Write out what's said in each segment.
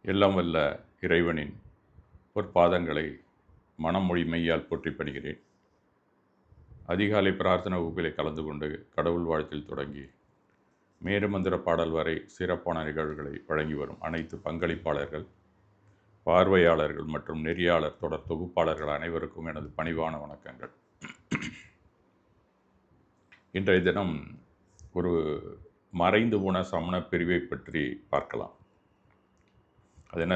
எல்லாம் வல்ல இறைவனின் பொற்பாதங்களை மனம் மொழி மெய்யால் போற்றி பணிகிறேன். அதிகாலை பிரார்த்தனை வகுப்பிலே கலந்து கொண்டு கடவுள் வாழ்த்தில் தொடங்கி மேருமந்திர பாடல் வரை சிறப்பான நிகழ்வுகளை வழங்கி வரும் அனைத்து பங்களிப்பாளர்கள், பார்வையாளர்கள் மற்றும் நெறியாளர் தொடர் தொகுப்பாளர்கள் அனைவருக்கும் எனது பணிவான வணக்கங்கள். இன்றைய தினம் ஒரு மறைந்து போன சமண பிரிவை பற்றி பார்க்கலாம். அது என்ன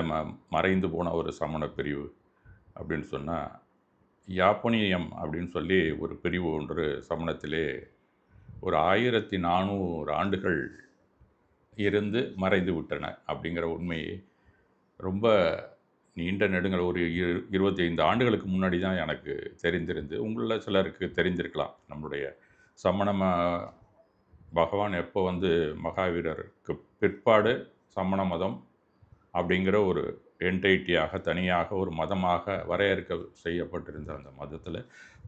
மறைந்து போன ஒரு சமண பிரிவு அப்படின்னு சொன்னால், யாப்பனியம் அப்படின்னு சொல்லி ஒரு பிரிவு ஒன்று சமணத்திலே ஒரு 1400 ஆண்டுகள் இருந்து மறைந்து விட்டன அப்படிங்கிற உண்மையை ரொம்ப நீண்ட நெடுங்கள் ஒரு 25 ஆண்டுகளுக்கு முன்னாடி தான் எனக்கு தெரிந்திருந்து. உங்களில் சிலருக்கு தெரிந்திருக்கலாம். நம்முடைய சமண பகவான் எப்போ மகாவீரருக்கு பிற்பாடு சமண மதம் அப்படிங்கிற ஒரு என்டைட்டியாக தனியாக ஒரு மதமாக வரையறுக்க செய்யப்பட்டிருந்த அந்த மதத்தில்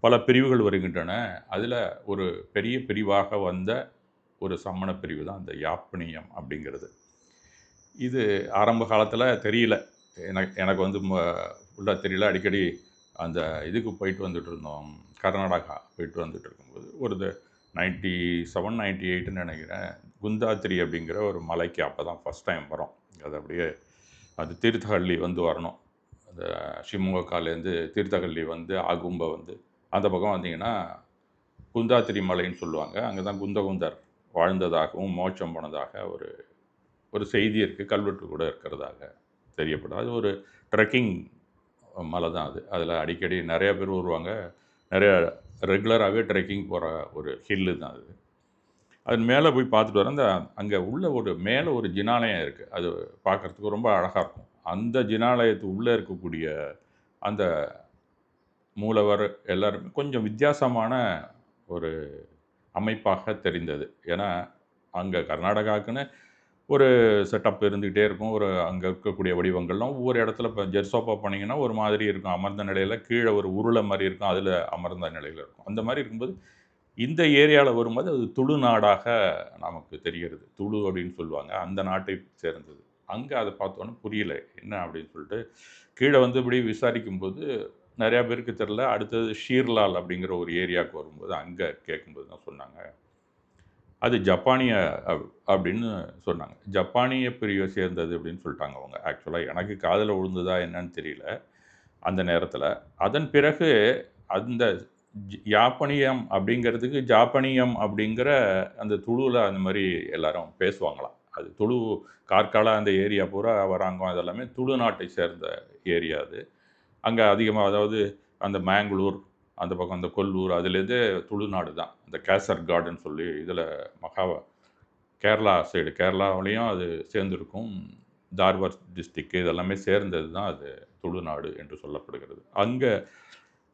பல பிரிவுகள் வருகின்றன. அதில் ஒரு பெரிய பிரிவாக வந்த ஒரு சமண பிரிவு தான் அந்த யாப்பனியம் அப்படிங்கிறது. இது ஆரம்ப காலத்தில் தெரியல, எனக்கு ஃபுல்லாக தெரியல. அடிக்கடி அந்த இதுக்கு போயிட்டு வந்துட்டு இருந்தோம், கர்நாடகா போயிட்டு வந்துட்டு இருக்கும்போது ஒரு 97 98ன்னு நினைக்கிறேன், குந்தாத்திரி அப்படிங்கிற ஒரு மலைக்கு அப்போ தான் ஃபஸ்ட் டைம் வரோம். அது அப்படியே அது தீர்த்தஹள்ளி வரணும். அந்த ஷிமோகாலேருந்து தீர்த்தஹள்ளி ஆகும்ப அந்த பக்கம் வந்தீங்கன்னா குந்தாத்திரி மலைன்னு சொல்லுவாங்க. அங்கே தான் குந்தகுந்தர் வாழ்ந்ததாகவும் மோட்சம் போனதாக ஒரு ஒரு செய்தி இருக்குது. கல்வெட்டு கூட இருக்கிறதாக தெரியப்படும். அது ஒரு ட்ரெக்கிங் மலை தான் அது. அதில் அடிக்கடி நிறைய பேர் வருவாங்க. நிறைய ரெகுலராகவே ட்ரெக்கிங் போகிற ஒரு ஹில்லு தான் அது. அது மேலே போய் பார்த்துட்டு வரேன். அங்கே உள்ள மேலே ஒரு ஜினாலயம் இருக்குது. அது பார்க்குறதுக்கு ரொம்ப அழகாக இருக்கும். அந்த ஜினாலயத்து உள்ளே இருக்கக்கூடிய அந்த மூலவர் எல்லாருமே கொஞ்சம் வித்தியாசமான ஒரு அமைப்பாக தெரிந்தது. ஏன்னா அங்கே கர்நாடகாவுக்குன்னு ஒரு செட்டப் இருந்துக்கிட்டே இருக்கும். அங்கே இருக்கக்கூடிய வடிவங்கள்லாம் ஒவ்வொரு இடத்துல இப்போ ஜெர்சோப்பா போனீங்கன்னா ஒரு மாதிரி இருக்கும். அமர்ந்த நிலையில் கீழே ஒரு உருளை மாதிரி இருக்கும். அதில் அமர்ந்த நிலையில் இருக்கும். அந்த மாதிரி இருக்கும்போது இந்த ஏரியாவில் வரும்போது அது துளு நாடாக நமக்கு தெரிகிறது. துளு அப்படின்னு சொல்லுவாங்க. அந்த நாட்டை சேர்ந்தது. அங்கே அதை பார்த்தோன்னே புரியல என்ன அப்படின்னு சொல்லிட்டு கீழே இப்படி விசாரிக்கும்போது நிறையா பேருக்கு தெரில. அடுத்தது ஷீர்லால் அப்படிங்கிற ஒரு ஏரியாவுக்கு வரும்போது அங்கே கேட்கும்போது தான் சொன்னாங்க, அது ஜப்பானிய அப்படின்னு சொன்னாங்க. ஜப்பானிய பிரிவை சேர்ந்தது அப்படின்னு சொல்லிட்டாங்க அவங்க. ஆக்சுவலாக எனக்கு காதில் விழுந்ததா என்னன்னு தெரியல அந்த நேரத்தில். அதன் பிறகு அந்த யாப்பனியம் அப்படிங்கிறதுக்கு ஜாப்பனியம் அப்படிங்கிற அந்த துளுவில் அந்த மாதிரி எல்லாரும் பேசுவாங்களாம். அது துளு கார்கால அந்த ஏரியா பூரா வராங்கம் இதெல்லாமே துளு நாட்டை சேர்ந்த ஏரியா அது. அங்கே அதிகமாக அதாவது அந்த மேங்களூர் அந்த பக்கம் அந்த கொல்லூர் அதுலேருந்தே துளுநாடு தான். இந்த கேசர்காடுன்னு சொல்லி இதில் கேரளா சைடு கேரளாவிலையும் அது சேர்ந்துருக்கும். தார்வார் டிஸ்ட்ரிக்கு இதெல்லாமே சேர்ந்தது தான் அது துளுநாடு என்று சொல்லப்படுகிறது. அங்கே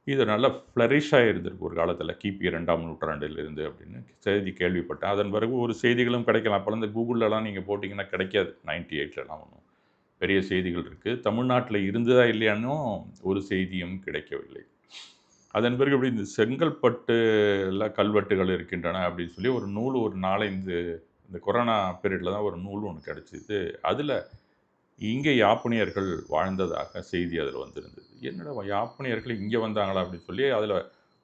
இது நல்லா ஃப்ளரிஷாக இருந்திருக்கு ஒரு காலத்தில், கிபி 2ஆம் நூற்றாண்டிலிருந்து அப்படின்னு செய்தி கேள்விப்பட்டேன். அதன் பிறகு ஒரு செய்திகளும் கிடைக்கலாம். அப்போல்லாம் இந்த கூகுளெலாம் நீங்கள் போட்டிங்கன்னா கிடைக்காது. 98லலாம் ஒன்றும் பெரிய செய்திகள் இருக்குது. தமிழ்நாட்டில் இருந்ததா இல்லையானும் ஒரு செய்தியும் கிடைக்கவில்லை. அதன் பிறகு இப்படி இந்த செங்கல்பட்டுல கல்வெட்டுகள் இருக்கின்றன அப்படின்னு சொல்லி ஒரு நூல் ஒரு 4-5 இந்த கொரோனா பீரியடில் தான் ஒரு நூல் ஒன்று கிடச்சிது. அதில் இங்கே யாப்பனியர்கள் வாழ்ந்ததாக செய்தி அதில் வந்திருந்தது. என்னடா யாப்பனியர்கள் இங்கே வந்தாங்களா அப்படின்னு சொல்லி அதில்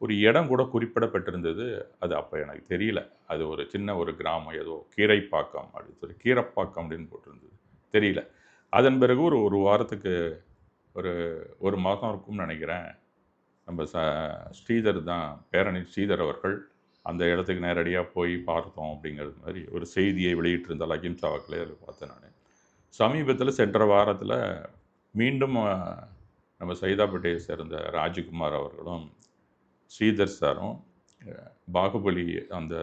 ஒரு இடம் கூட குறிப்பிடப்பட்டிருந்தது. அது அப்போ எனக்கு தெரியல. அது ஒரு சின்ன ஒரு கிராமம் ஏதோ கீரைப்பாக்கம் அப்படின்னு சொல்லி கீரப்பாக்கம் அப்படின்னு போட்டிருந்தது. தெரியல. அதன் பிறகு ஒரு வாரத்துக்கு ஒரு ஒரு மாதம் இருக்கும்னு நினைக்கிறேன். நம்ம ஸ்ரீதர் தான் பேரணி ஸ்ரீதர் அவர்கள் அந்த இடத்துக்கு நேரடியாக போய் பார்த்தோம் அப்படிங்கிறது மாதிரி ஒரு செய்தியை வெளியிட்டிருந்தால் அகிம்சா வாக்கிலே அதில் பார்த்தேன் நான். சமீபத்தில் சென்ற வாரத்தில் மீண்டும் நம்ம சைதாப்பேட்டையை சேர்ந்த ராஜகுமார் அவர்களும் ஸ்ரீதர் சாரும் பாகுபலி அந்த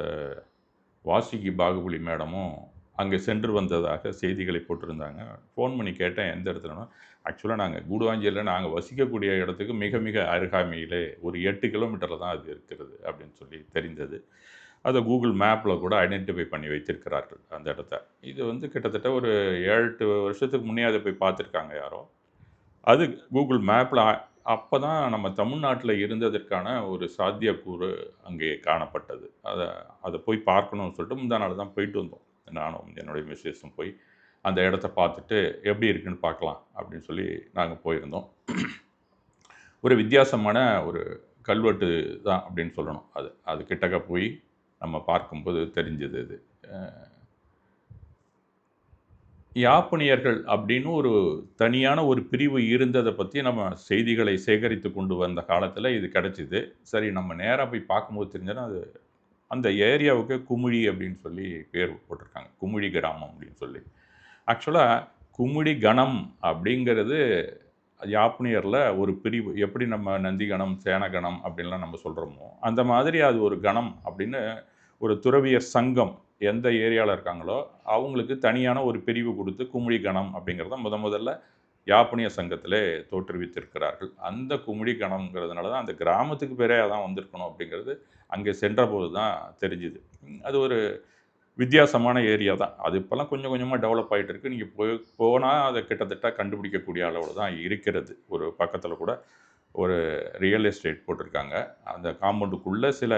வாசுகி பாகுபலி மேடமும் அங்கே சென்று வந்ததாக செய்திகளை போட்டிருந்தாங்க. ஃபோன் பண்ணி கேட்டேன் எந்த இடத்துலனா, ஆக்சுவலாக நாங்கள் கூடுவாஞ்சேரியில் நாங்கள் வசிக்கக்கூடிய இடத்துக்கு மிக மிக அருகாமையிலே ஒரு 8 கிலோமீட்டரில் தான் அது இருக்கிறது அப்படின்னு சொல்லி தெரிந்தது. அதை கூகுள் மேப்பில் கூட ஐடென்டிஃபை பண்ணி வைத்திருக்கிறார்கள் அந்த இடத்த. இது கிட்டத்தட்ட ஒரு 7-8 வருஷத்துக்கு முன்னே அதை போய் பார்த்துருக்காங்க யாரோ. அது கூகுள் மேப்பில் அப்போ தான் நம்ம தமிழ்நாட்டில் இருந்ததற்கான ஒரு சாத்தியக்கூறு அங்கே காணப்பட்டது. அதை போய் பார்க்கணும்னு சொல்லிட்டு முந்தா நாள் தான் போயிட்டு வந்தோம். நானும் என்னுடைய மிஸ்ஸஸும் போய் அந்த இடத்த பார்த்துட்டு எப்படி இருக்குன்னு பார்க்கலாம் அப்படின்னு சொல்லி நாங்கள் போயிருந்தோம். ஒரு வித்தியாசமான ஒரு கல்வெட்டு தான் அப்படின்னு சொல்லணும். அது அது கிட்டக்க போய் நம்ம பார்க்கும்போது தெரிஞ்சது அது. யாப்பனியர்கள் அப்படின்னு ஒரு தனியான ஒரு பிரிவு இருந்ததை பற்றி நம்ம செய்திகளை சேகரித்து கொண்டு வந்த காலத்தில் இது கிடைச்சிது. சரி, நம்ம நேராக போய் பார்க்கும்போது தெரிஞ்சதுன்னா அது அந்த ஏரியாவுக்கு குமுழி அப்படின்னு சொல்லி பேர் போட்டிருக்காங்க. குமுழி கிராமம் அப்படின்னு சொல்லி. ஆக்சுவலாக குமுழி கணம் அப்படிங்கிறது யாப்னியரில் ஒரு பிரிவு. எப்படி நம்ம நந்தி கணம், சேன கணம் அப்படின்லாம் நம்ம சொல்கிறோமோ, அந்த மாதிரி அது ஒரு கணம் அப்படின்னு ஒரு துறவியர் சங்கம் எந்த ஏரியாவில் இருக்காங்களோ அவங்களுக்கு தனியான ஒரு பிரிவு கொடுத்து குமுழி கணம் அப்படிங்கிறத முதல்ல யாப்பனிய சங்கத்திலே தோற்றுவித்திருக்கிறார்கள். அந்த குமுழி கணம்ங்கிறதுனால தான் அந்த கிராமத்துக்கு பேரே அதான் வந்திருக்கணும் அப்படிங்கிறது அங்கே சென்றபோது தான் தெரிஞ்சுது. அது ஒரு வித்தியாசமான ஏரியா தான். அது இப்போலாம் கொஞ்சம் கொஞ்சமாக டெவலப் ஆகிட்டு இருக்கு. நீங்கள் போனால் அதை கிட்டத்தட்ட கண்டுபிடிக்கக்கூடிய அளவில் தான் இருக்கிறது. ஒரு பக்கத்தில் கூட ஒரு ரியல் எஸ்டேட் போட்டிருக்காங்க. அந்த காம்பவுண்டுக்குள்ளே சில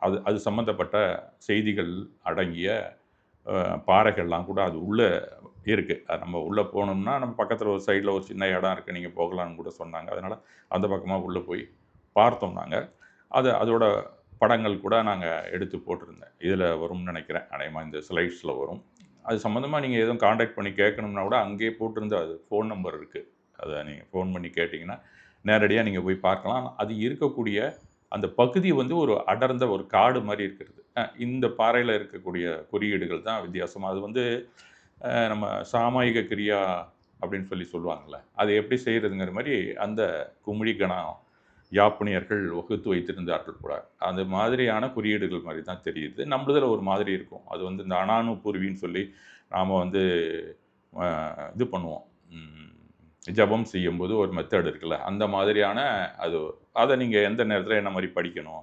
அது அது சம்மந்தப்பட்ட செய்திகள் அடங்கிய பாறைகள்லாம் கூட அது உள்ளே இருக்குது. அது நம்ம உள்ளே போனோம்னா நம்ம பக்கத்தில் ஒரு சைடில் ஒரு சின்ன இடம் இருக்குது, நீங்கள் போகலான்னு கூட சொன்னாங்க. அதனால் அந்த பக்கமாக உள்ளே போய் பார்த்தோம் நாங்கள். அதோட படங்கள் கூட நாங்கள் எடுத்து போட்டிருந்தேன். இதில் வரும்னு நினைக்கிறேன். அநேகமாக இந்த ஸ்லைட்ஸில் வரும். அது சம்மந்தமாக நீங்கள் எதுவும் காண்டாக்ட் பண்ணி கேட்கணும்னா கூட அங்கேயே போட்டிருந்த அது ஃபோன் நம்பர் இருக்குது. அதை நீங்கள் ஃபோன் பண்ணி கேட்டிங்கன்னா நேரடியாக நீங்கள் போய் பார்க்கலாம். அது இருக்கக்கூடிய அந்த பகுதி வந்து ஒரு அடர்ந்த ஒரு காடு மாதிரி இருக்கிறது. இந்த பாறையில் இருக்கக்கூடிய குறியீடுகள் தான் வித்தியாசம். அது வந்து நம்ம சாமாயிக கிரியா அப்படின்னு சொல்லி சொல்லுவாங்கள்ல, அது எப்படி செய்கிறதுங்கிற மாதிரி அந்த குமிழி கணம் யாப்பனியர்கள் வகுத்து வைத்திருந்தார்கள் கூட. அந்த மாதிரியான குறியீடுகள் மாதிரி தான் தெரியுது. நம்மளதில் ஒரு மாதிரி இருக்கும். அது வந்து இந்த அனானு பூர்வின்னு சொல்லி நாம் வந்து இது பண்ணுவோம். ஜபம் செய்யும்போது ஒரு மெத்தட் இருக்குல்ல, அந்த மாதிரியான அது அதை நீங்கள் எந்த நேரத்தில் என்ன மாதிரி படிக்கணும்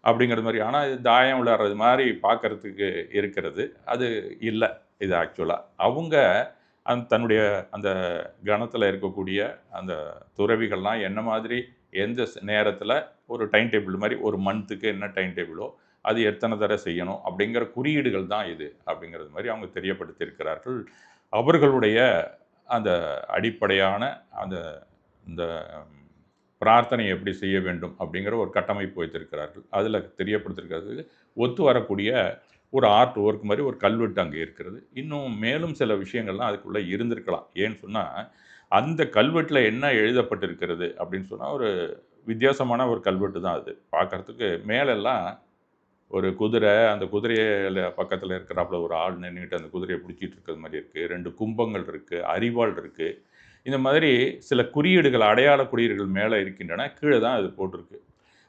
அப்படிங்கிறது மாதிரி. ஆனால் இது தாயம் விளையாடுறது மாதிரி பார்க்குறதுக்கு இருக்கிறது. அது இல்லை இது ஆக்சுவலாக. அவங்க தன்னுடைய அந்த கணத்தில் இருக்கக்கூடிய அந்த துறவிகள்லாம் என்ன மாதிரி எந்த நேரத்தில் ஒரு டைம் டேபிள் மாதிரி ஒரு மந்த்துக்கு என்ன டைம் டேபிளோ அது எத்தனை தடவை செய்யணும் அப்படிங்கிற குறியீடுகள் தான் இது அப்படிங்கிறது மாதிரி அவங்க தெரியப்படுத்தியிருக்கிறார்கள். அவர்களுடைய அந்த அடிப்படையான அந்த இந்த பிரார்த்தனை எப்படி செய்ய வேண்டும் அப்படிங்கிற ஒரு கட்டமைப்பு வைத்திருக்கிறார்கள். அதில் தெரியப்படுத்திருக்கிறது ஒத்து வரக்கூடிய ஒரு ஆர்ட் ஒர்க் மாதிரி ஒரு கல்வெட்டு அங்கே இருக்கிறது. இன்னும் மேலும் சில விஷயங்கள்லாம் அதுக்குள்ளே இருந்திருக்கலாம். ஏன்னு சொன்னால் அந்த கல்வெட்டில் என்ன எழுதப்பட்டிருக்கிறது அப்படின்னு சொன்னால் ஒரு வித்தியாசமான ஒரு கல்வெட்டு தான் அது. பார்க்குறதுக்கு மேலெல்லாம் ஒரு குதிரை, அந்த குதிரையில பக்கத்தில் இருக்கிறாப்புல ஒரு ஆள் நின்றுக்கிட்டு அந்த குதிரையை பிடிச்சிட்டு இருக்கிறது மாதிரி இருக்குது. 2 கும்பங்கள் இருக்குது, அரிவாள் இருக்குது. இந்த மாதிரி சில குறியீடுகள், அடையாள குறியீடுகள் மேலே இருக்கின்றன. கீழே தான் அது போட்டிருக்கு.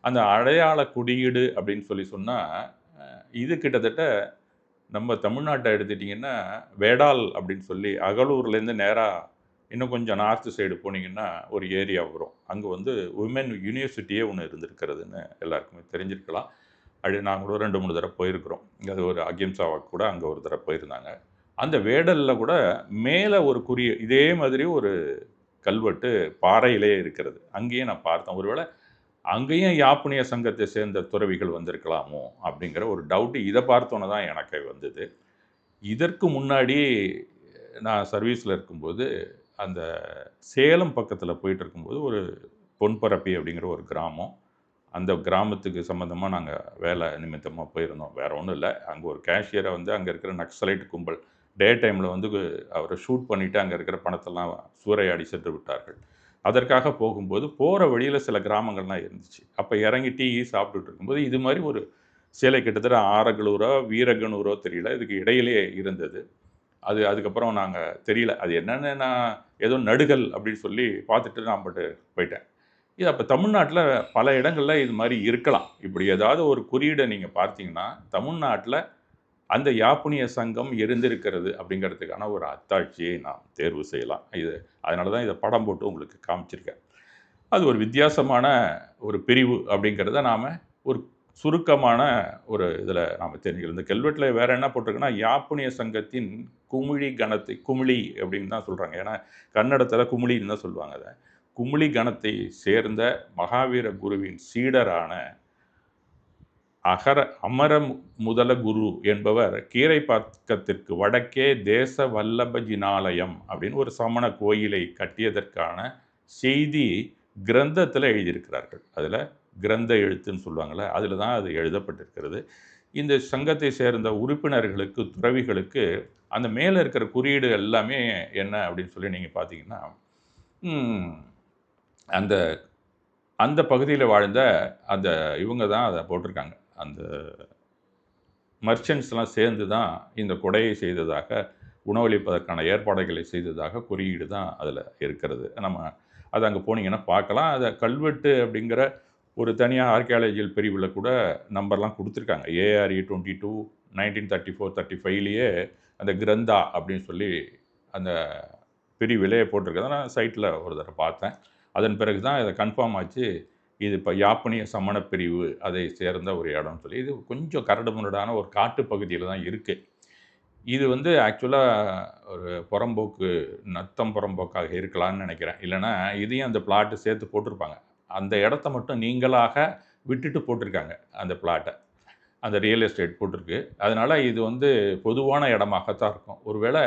அந்த அடையாள குறியீடு அப்படின்னு சொல்லி சொன்னால் இது கிட்டத்தட்ட நம்ம தமிழ்நாட்டை எடுத்துட்டிங்கன்னா வேடால் அப்படின்னு சொல்லி அகலூர்லேருந்து நேராக இன்னும் கொஞ்சம் நார்த்து சைடு போனீங்கன்னா ஒரு ஏரியா வரும். அங்கே வந்து விமென் யூனிவர்சிட்டியே ஒன்று இருந்திருக்கிறதுன்னு எல்லாருக்குமே தெரிஞ்சிருக்கலாம். அப்படி நாங்களும் 2-3 தடவை போயிருக்கிறோம். அது ஒரு அகிம்சாவாக கூட அங்கே ஒரு தடவை போயிருந்தாங்க. அந்த வேடலில் கூட மேலே ஒரு இதே மாதிரி ஒரு கல்வெட்டு பாறையிலே இருக்கிறது. அங்கேயே நான் பார்த்தேன். ஒருவேளை அங்கேயும் யாப்பனிய சங்கத்தை சேர்ந்த துறவிகள் வந்திருக்கலாமோ அப்படிங்கிற ஒரு டவுட்டு இதை பார்த்தோன்னே தான் எனக்கு வந்தது. இதற்கு முன்னாடி நான் சர்வீஸில் இருக்கும்போது அந்த சேலம் பக்கத்தில் போயிட்டு இருக்கும்போது ஒரு பொன்பரப்பி அப்படிங்கிற ஒரு கிராமம். அந்த கிராமத்துக்கு சம்மந்தமாக நாங்கள் வேலை நிமித்தமாக போயிருந்தோம். வேறு ஒன்றும் இல்லை. அங்கே ஒரு கேஷியரை வந்து அங்கே இருக்கிற நக்சலைட் கும்பல் டே டைமில் வந்து அவரை ஷூட் பண்ணிவிட்டு அங்கே இருக்கிற பணத்தெல்லாம் சூறையாடி சென்று விட்டார்கள். அதற்காக போகும்போது போகிற வழியில் சில கிராமங்கள்லாம் இருந்துச்சு. அப்போ இறங்கி டீ சாப்பிட்டுட்டு இருக்கும்போது இது மாதிரி ஒரு சிலை கிட்டத்தட்ட ஆரகலூரோ வீரகனூரோ தெரியல, இதுக்கு இடையிலே இருந்தது. அதுக்கப்புறம் நாங்கள் தெரியல அது என்னென்னு. நான் ஏதோ நடுகள் அப்படின்னு சொல்லி பார்த்துட்டு நான் போயிட்டேன். இது அப்போ தமிழ்நாட்டில் பல இடங்களில் இது மாதிரி இருக்கலாம். இப்படி ஏதாவது ஒரு குறியீடை நீங்கள் பார்த்தீங்கன்னா தமிழ்நாட்டில் அந்த யாப்புனிய சங்கம் இருந்திருக்கிறது அப்படிங்கிறதுக்கான ஒரு அத்தாட்சியை நாம் தேர்வு செய்யலாம். அதனால தான் இதை படம் போட்டு உங்களுக்கு காமிச்சிருக்கேன். அது ஒரு வித்தியாசமான ஒரு பிரிவு அப்படிங்கிறத நாம் ஒரு சுருக்கமான ஒரு இதில் நாம் தெரிஞ்சுக்கலாம். இந்த கல்வெட்டில் வேறு என்ன போட்டிருக்குன்னா யாப்புனிய சங்கத்தின் குமிழி கணத்தை குமிழி அப்படின்னு தான் சொல்கிறாங்க. ஏன்னா கன்னடத்தில் குமிழின்னு தான் சொல்லுவாங்க. அதை குமிழி கணத்தை சேர்ந்த மகாவீர குருவின் சீடரான அகர அமர முதல குரு என்பவர் கீரைப்பாக்கத்திற்கு வடக்கே தேச வல்லப ஜினாலயம் அப்படின்னு ஒரு சமண கோயிலை கட்டியதற்கான செய்தி கிரந்தத்தில் எழுதியிருக்கிறார்கள். அதில் கிரந்த எழுத்துன்னு சொல்லுவாங்கள்ல, அதில் தான் அது எழுதப்பட்டிருக்கிறது. இந்த சங்கத்தை சேர்ந்த உறுப்பினர்களுக்கு, துறவிகளுக்கு அந்த மேலே இருக்கிற குறியீடு எல்லாமே என்ன அப்படின்னு சொல்லி நீங்கள் பார்த்தீங்கன்னா, அந்த அந்த பகுதியில் வாழ்ந்த அந்த இவங்க தான் அதை போட்டிருக்காங்க. அந்த மர்ச்சன்ட்ஸ்லாம் சேர்ந்து தான் இந்த கொடையை செய்ததாக, உணவளிப்பதற்கான ஏற்பாடுகளை செய்ததாக குறியீடு தான் அதில் இருக்கிறது. நம்ம அது அங்கே போனீங்கன்னா பார்க்கலாம். அதை கல்வெட்டு அப்படிங்கிற ஒரு தனியாக ஆர்கியாலஜியல் பிரிவில் கூட நம்பர்லாம் கொடுத்துருக்காங்க. ஏஆர்இ 22 1934-35லேயே அந்த கிரந்தா அப்படின்னு சொல்லி அந்த பிரிவிலே போட்டிருக்கதை நான் சைட்டில் ஒரு தடவை பார்த்தேன். அதன் பிறகு தான் இதை கன்ஃபார்ம் ஆச்சு. இது இப்போ யாப்பனிய சமண பிரிவு அதை சேர்ந்த ஒரு இடம்னு சொல்லி. இது கொஞ்சம் கரடு முரடான ஒரு காட்டு பகுதியில் தான் இருக்குது. இது வந்து ஆக்சுவலாக ஒரு புறம்போக்கு நத்தம் புறம்போக்காக இருக்கலான்னு நினைக்கிறேன். இல்லைன்னா இதையும் அந்த பிளாட்டு சேர்த்து போட்டிருப்பாங்க. அந்த இடத்த மட்டும் நீங்களாக விட்டுட்டு போட்டிருக்காங்க அந்த பிளாட்டை. அந்த ரியல் எஸ்டேட் போட்டிருக்கு. அதனால் இது வந்து பொதுவான இடமாகத்தான் இருக்கும். ஒருவேளை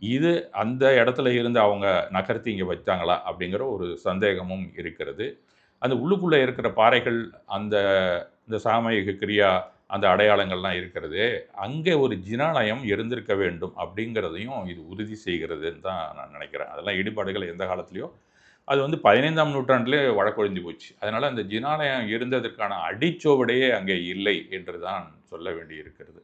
இது அந்த இடத்துல இருந்து அவங்க நகர்த்தி இங்கே வச்சாங்களா அப்படிங்கிற ஒரு சந்தேகமும் இருக்கிறது. அந்த உள்ளுக்குள்ளே இருக்கிற பாறைகள், அந்த இந்த சாமயிக கிரியா, அந்த அடையாளங்கள்லாம் இருக்கிறது. அங்கே ஒரு ஜினாலயம் இருந்திருக்க வேண்டும் அப்படிங்கிறதையும் இது உறுதி செய்கிறதுன்னு தான் நான் நினைக்கிறேன். அதெல்லாம் இடிபாடுகள் எந்த காலத்துலேயோ அது வந்து 15ஆம் நூற்றாண்டிலே வழக்கொழிந்து போச்சு. அதனால் அந்த ஜினாலயம் இருந்ததற்கான அடிச்சோவடையே அங்கே இல்லை என்று தான் சொல்ல வேண்டியிருக்கிறது.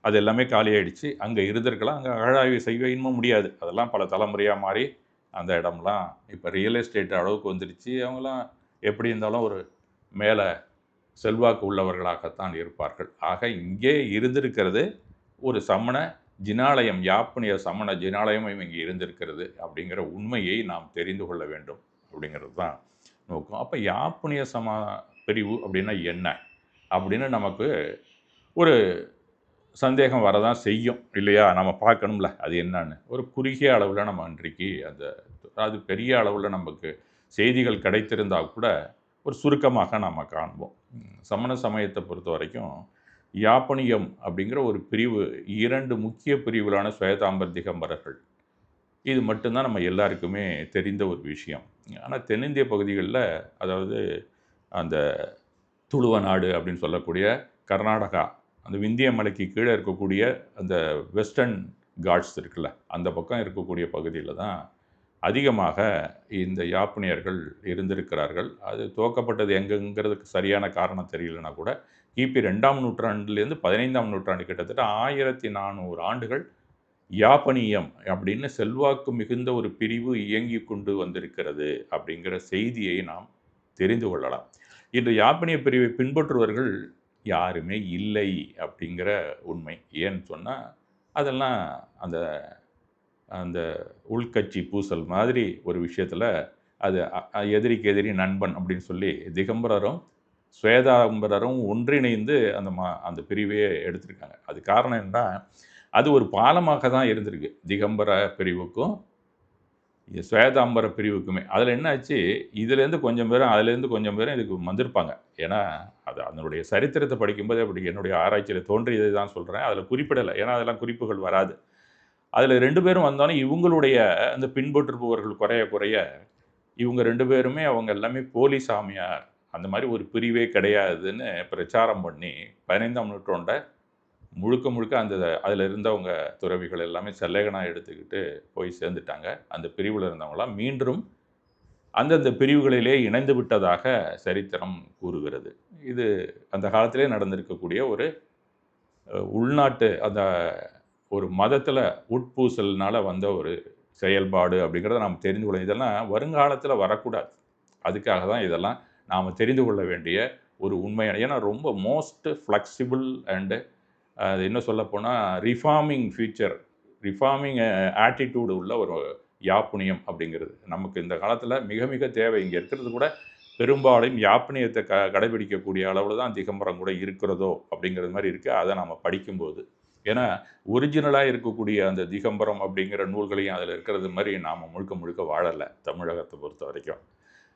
அது எல்லாமே காலியாயிடுச்சு. அங்கே இருந்திருக்கலாம். அங்கே அகழாய்வு செய்ய இன்னும் முடியாது. அதெல்லாம் பல தலைமுறையாக மாறி அந்த இடம்லாம் இப்போ ரியல் எஸ்டேட் அளவுக்கு வந்துடுச்சு. அவங்களாம் எப்படி இருந்தாலும் ஒரு மேலே செல்வாக்கு உள்ளவர்களாகத்தான் இருப்பார்கள். ஆக இங்கே இருந்திருக்கிறது ஒரு சமண ஜினாலயம், யாப்பனிய சமண ஜினாலயம் இங்கே இருந்திருக்கிறது அப்படிங்கிற உண்மையை நாம் தெரிந்து கொள்ள வேண்டும் அப்படிங்கிறது தான் நோக்கம். அப்போ யாப்பனிய பிரிவு அப்படின்னா என்ன அப்படின்னு நமக்கு ஒரு சந்தேகம் வரதான் செய்யும் இல்லையா? நம்ம பார்க்கணும்ல அது என்னன்னு. ஒரு குறுகிய அளவில் நம்ம அன்றைக்கு அது பெரிய அளவில் நமக்கு செய்திகள் கிடைத்திருந்தால் கூட ஒரு சுருக்கமாக நாம் காண்போம். சமண சமயத்தை பொறுத்த வரைக்கும் யாப்பனியம் அப்படிங்கிற ஒரு பிரிவு, 2 முக்கிய பிரிவுகளான ஸ்வேதாம்பர் திகம்பரர்கள், இது மட்டும்தான் நம்ம எல்லாருக்குமே தெரிந்த ஒரு விஷயம். ஆனால் தென்னிந்திய பகுதிகளில், அதாவது அந்த துளுவ நாடு அப்படின்னு சொல்லக்கூடிய கர்நாடகா, அந்த விந்திய மலைக்கு கீழே இருக்கக்கூடிய அந்த வெஸ்டர்ன் காட்ஸ் இருக்குல்ல, அந்த பக்கம் இருக்கக்கூடிய பகுதியில் தான் அதிகமாக இந்த யாப்பனியர்கள் இருந்திருக்கிறார்கள். அது துவக்கப்பட்டது எங்கங்கிறதுக்கு சரியான காரணம் தெரியலனா கூட கிபி 2ஆம் நூற்றாண்டுலேருந்து 15ஆம் நூற்றாண்டு கிட்டத்தட்ட 1400 ஆண்டுகள் யாப்பனியம் அப்படின்னு செல்வாக்கு மிகுந்த ஒரு பிரிவு இயங்கி கொண்டு வந்திருக்கிறது அப்படிங்கிற செய்தியை நாம் தெரிந்து கொள்ளலாம். இன்று யாப்பனிய பிரிவை பின்பற்றுவர்கள் யாருமே இல்லை அப்படிங்கிற உண்மை. ஏன்னு சொன்னால் அதெல்லாம் அந்த அந்த உள்கட்சி பூசல் மாதிரி ஒரு விஷயத்தில் அது எதிரிக்கு எதிரி நண்பன் அப்படின்னு சொல்லி திகம்பரரும் ஸ்வேதாம்பரரும் ஒன்றிணைந்து அந்த பிரிவையே எடுத்திருக்காங்க. அது காரணம் என்ன, அது ஒரு பாலமாக தான் இருந்திருக்கு திகம்பர பிரிவுக்கும் ஸ்வேதாம்பர பிரிவுக்குமே. அதில் என்ன ஆச்சு, இதுலேருந்து கொஞ்சம் பேரும் அதுலேருந்து கொஞ்சம் பேரும் இதுக்கு வந்திருப்பாங்க. ஏன்னா அது அதனுடைய சரித்திரத்தை படிக்கும்போது அப்படி என்னுடைய ஆராய்ச்சியில் தோன்றியதை தான் சொல்கிறேன். அதில் குறிப்பிடலை, ஏன்னா அதெல்லாம் குறிப்புகள் வராது. அதில் 2 பேரும் வந்தோன்னே இவங்களுடைய அந்த பின்பற்றுபவர்கள் குறைய குறைய இவங்க 2 பேருமே அவங்க எல்லாமே போலி சாமியார், அந்த மாதிரி ஒரு பிரிவே கிடையாதுன்னு பிரச்சாரம் பண்ணி 15ஆம் நூற்றாண்டை முழுக்க முழுக்க அதில் இருந்தவங்க துறவிகள் எல்லாமே செல்லைகனாக எடுத்துக்கிட்டு போய் சேர்ந்துட்டாங்க. அந்த பிரிவில் இருந்தவங்களாம் மீண்டும் அந்தந்த பிரிவுகளிலே இணைந்து விட்டதாக சரித்திரம் கூறுகிறது. இது அந்த காலத்திலே நடந்திருக்கக்கூடிய ஒரு உள்நாட்டு அந்த ஒரு மதத்தில் உட்பூசல்னால வந்த ஒரு செயல்பாடு அப்படிங்கிறத நாம் தெரிந்து கொள்ள, இதெல்லாம் வருங்காலத்தில் வரக்கூடாது. அதுக்காக தான் இதெல்லாம் நாம் தெரிந்து கொள்ள வேண்டிய ஒரு உண்மையான, ஏன்னா ரொம்ப மோஸ்ட் ஃப்ளெக்சிபிள் அண்டு அது என்ன சொல்லப்போனால் ரிஃபார்மிங் ஆட்டிடியூடு உள்ள ஒரு யாப்புனியம் அப்படிங்கிறது நமக்கு இந்த காலத்தில் மிக மிக தேவை. இங்கே இருக்கிறது கூட பெரும்பாலும் யாப்புனியத்தை கடைபிடிக்கக்கூடிய அளவில் தான் திகம்பரம் கூட இருக்கிறதோ அப்படிங்கிறது மாதிரி இருக்குது. அதை நம்ம படிக்கும்போது, ஏன்னா ஒரிஜினலாக இருக்கக்கூடிய அந்த திகம்பரம் அப்படிங்கிற நூல்களையும் அதில் இருக்கிறது மாதிரி நாம் முழுக்க முழுக்க வாழலை தமிழகத்தை பொறுத்த வரைக்கும்.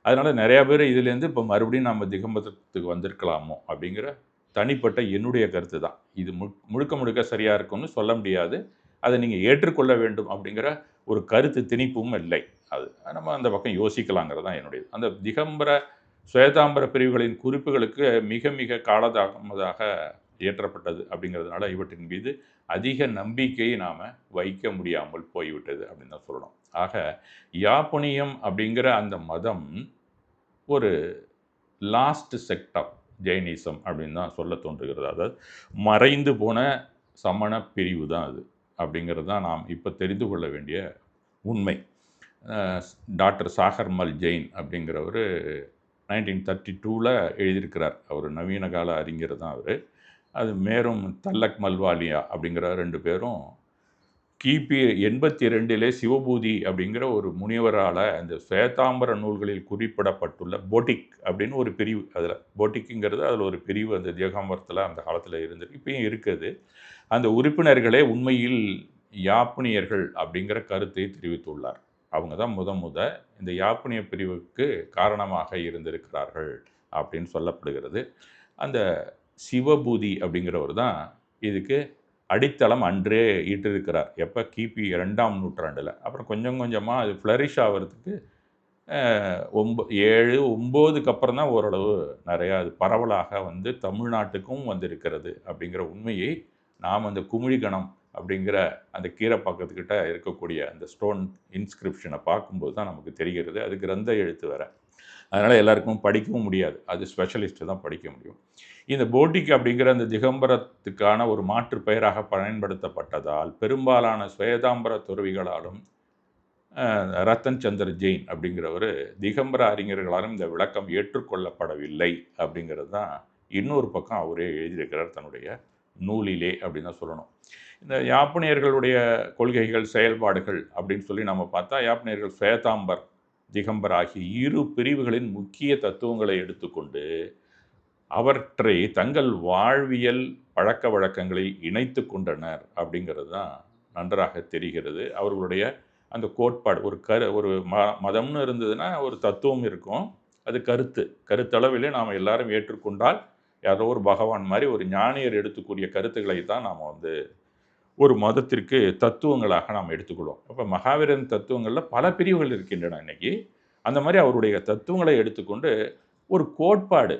அதனால் நிறையா பேர் இதுலேருந்து இப்போ மறுபடியும் நம்ம திகம்பரத்துக்கு வந்திருக்கலாமோ அப்படிங்கிற தனிப்பட்ட என்னுடைய கருத்து தான். இது முழுக்க முழுக்க சரியா இருக்கும்னு சொல்ல முடியாது. அதை நீங்க ஏற்றுக்கொள்ள வேண்டும் அப்படிங்கிற ஒரு கருத்து திணிப்பும் இல்லை. அது நம்ம அந்த பக்கம் யோசிக்கலாங்கிறது தான் என்னுடையது. அந்த திகம்பர, சுவேதாம்பர பிரிவுகளின் குறிப்புகளுக்கு மிக மிக காலதாமதாக இயற்றப்பட்டது அப்படிங்கிறதுனால, இவற்றின் மீது அதிக நம்பிக்கையை நாம வைக்க முடியாமல் போய்விட்டது அப்படின்னு தான் சொல்லணும். ஆக யாப்பனியம் அப்படிங்கிற அந்த மதம் ஒரு லாஸ்ட் செக்ட் ஆஃப் ஜெயினிசம் அப்படின்னு தான் சொல்ல தோன்றுகிறது. அதாவது மறைந்து போன சமண பிரிவு தான் அது அப்படிங்கிறது தான் நாம் இப்போ தெரிந்து கொள்ள வேண்டிய உண்மை. டாக்டர் சாகர்மல் ஜெயின் அப்படிங்கிறவர் 1932ல் எழுதியிருக்கிறார். அவர் நவீன கால அறிஞர் தான் அவர். அது மேலும் தல்லக் மல்வாலியா அப்படிங்கிற 2 பேரும் கிபி 82லே சிவபூதி அப்படிங்கிற ஒரு முனிவரால் அந்த சுவேதாம்பர நூல்களில் குறிப்பிடப்பட்டுள்ள போட்டிக் அப்படின்னு ஒரு பிரிவு, அதில் போட்டிக்குங்கிறது அதில் ஒரு பிரிவு அந்த திகம்பரத்தில் அந்த காலத்தில் இருந்திருக்கு, இப்பயும் இருக்குது. அந்த உறுப்பினர்களே உண்மையில் யாப்பனியர்கள் அப்படிங்கிற கருத்தை தெரிவித்துள்ளார். அவங்க தான் முத இந்த யாப்பனிய பிரிவுக்கு காரணமாக இருந்திருக்கிறார்கள் அப்படின்னு சொல்லப்படுகிறது. அந்த சிவபூதி அப்படிங்கிறவர் தான் இதுக்கு அடித்தளம் அன்றே இட்டிருக்கிறார். எப்போ கிபி 2ஆம் நூற்றாண்டில். அப்புறம் கொஞ்சம் கொஞ்சமாக அது ஃப்ளரிஷ் ஆகிறதுக்கு 7, 9க்கு அப்புறம் தான் ஓரளவு நிறையா அது பரவலாக வந்து தமிழ்நாட்டுக்கும் வந்திருக்கிறது அப்படிங்கிற உண்மையை நாம் அந்த குமிழிகணம் அப்படிங்கிற அந்த கீரைப்பாக்கத்துக்கிட்ட இருக்கக்கூடிய அந்த ஸ்டோன் இன்ஸ்கிரிப்ஷனை பார்க்கும்போது தான் நமக்கு தெரிகிறது. அது கிரந்த எழுத்து வேறு. அதனால் எல்லாருக்கும் படிக்கவும் முடியாது. அது ஸ்பெஷலிஸ்ட்டு தான் படிக்க முடியும். இந்த போட்டிக் அப்படிங்கிற அந்த திகம்பரத்துக்கான ஒரு மாற்று பெயராக பயன்படுத்தப்பட்டதால் பெரும்பாலான சுவேதாம்பர துறவிகளாலும் ரத்தன் சந்திர ஜெயின் அப்படிங்கிறவர் திகம்பர அறிஞர்களாலும் இந்த விளக்கம் ஏற்றுக்கொள்ளப்படவில்லை அப்படிங்கிறது தான் இன்னொரு பக்கம் அவரே எழுதியிருக்கிறார் தன்னுடைய நூலிலே அப்படின்னு தான் சொல்லணும். இந்த யாப்பனியர்களுடைய கொள்கைகள், செயல்பாடுகள் அப்படின்னு சொல்லி நம்ம பார்த்தா, யாப்பனியர்கள் சுவேதாம்பர், திகம்பர் ஆகிய இரு பிரிவுகளின் முக்கிய தத்துவங்களை எடுத்துக்கொண்டு அவற்றை தங்கள் வாழ்வியல் பழக்க வழக்கங்களில் இணைத்து கொண்டனர் அப்படிங்கிறது தான் நன்றாக தெரிகிறது. அவர்களுடைய அந்த கோட்பாடு ஒரு மதம்னு இருந்ததுன்னா ஒரு தத்துவம் இருக்கும். அது கருத்தளவிலே நாம் எல்லாரும் ஏற்றுக்கொண்டால் யாரோ ஒரு பகவான் மாதிரி ஒரு ஞானியர் எடுத்துக்கூடிய கருத்துக்களை தான் நாம் வந்து ஒரு மதத்திற்கு தத்துவங்களாக நாம் எடுத்துக்கொள்வோம். அப்போ மகாவீரன் தத்துவங்களில் பல பிரிவுகள் இருக்கின்றன இன்னைக்கு. அந்த மாதிரி அவருடைய தத்துவங்களை எடுத்துக்கொண்டு ஒரு கோட்பாடு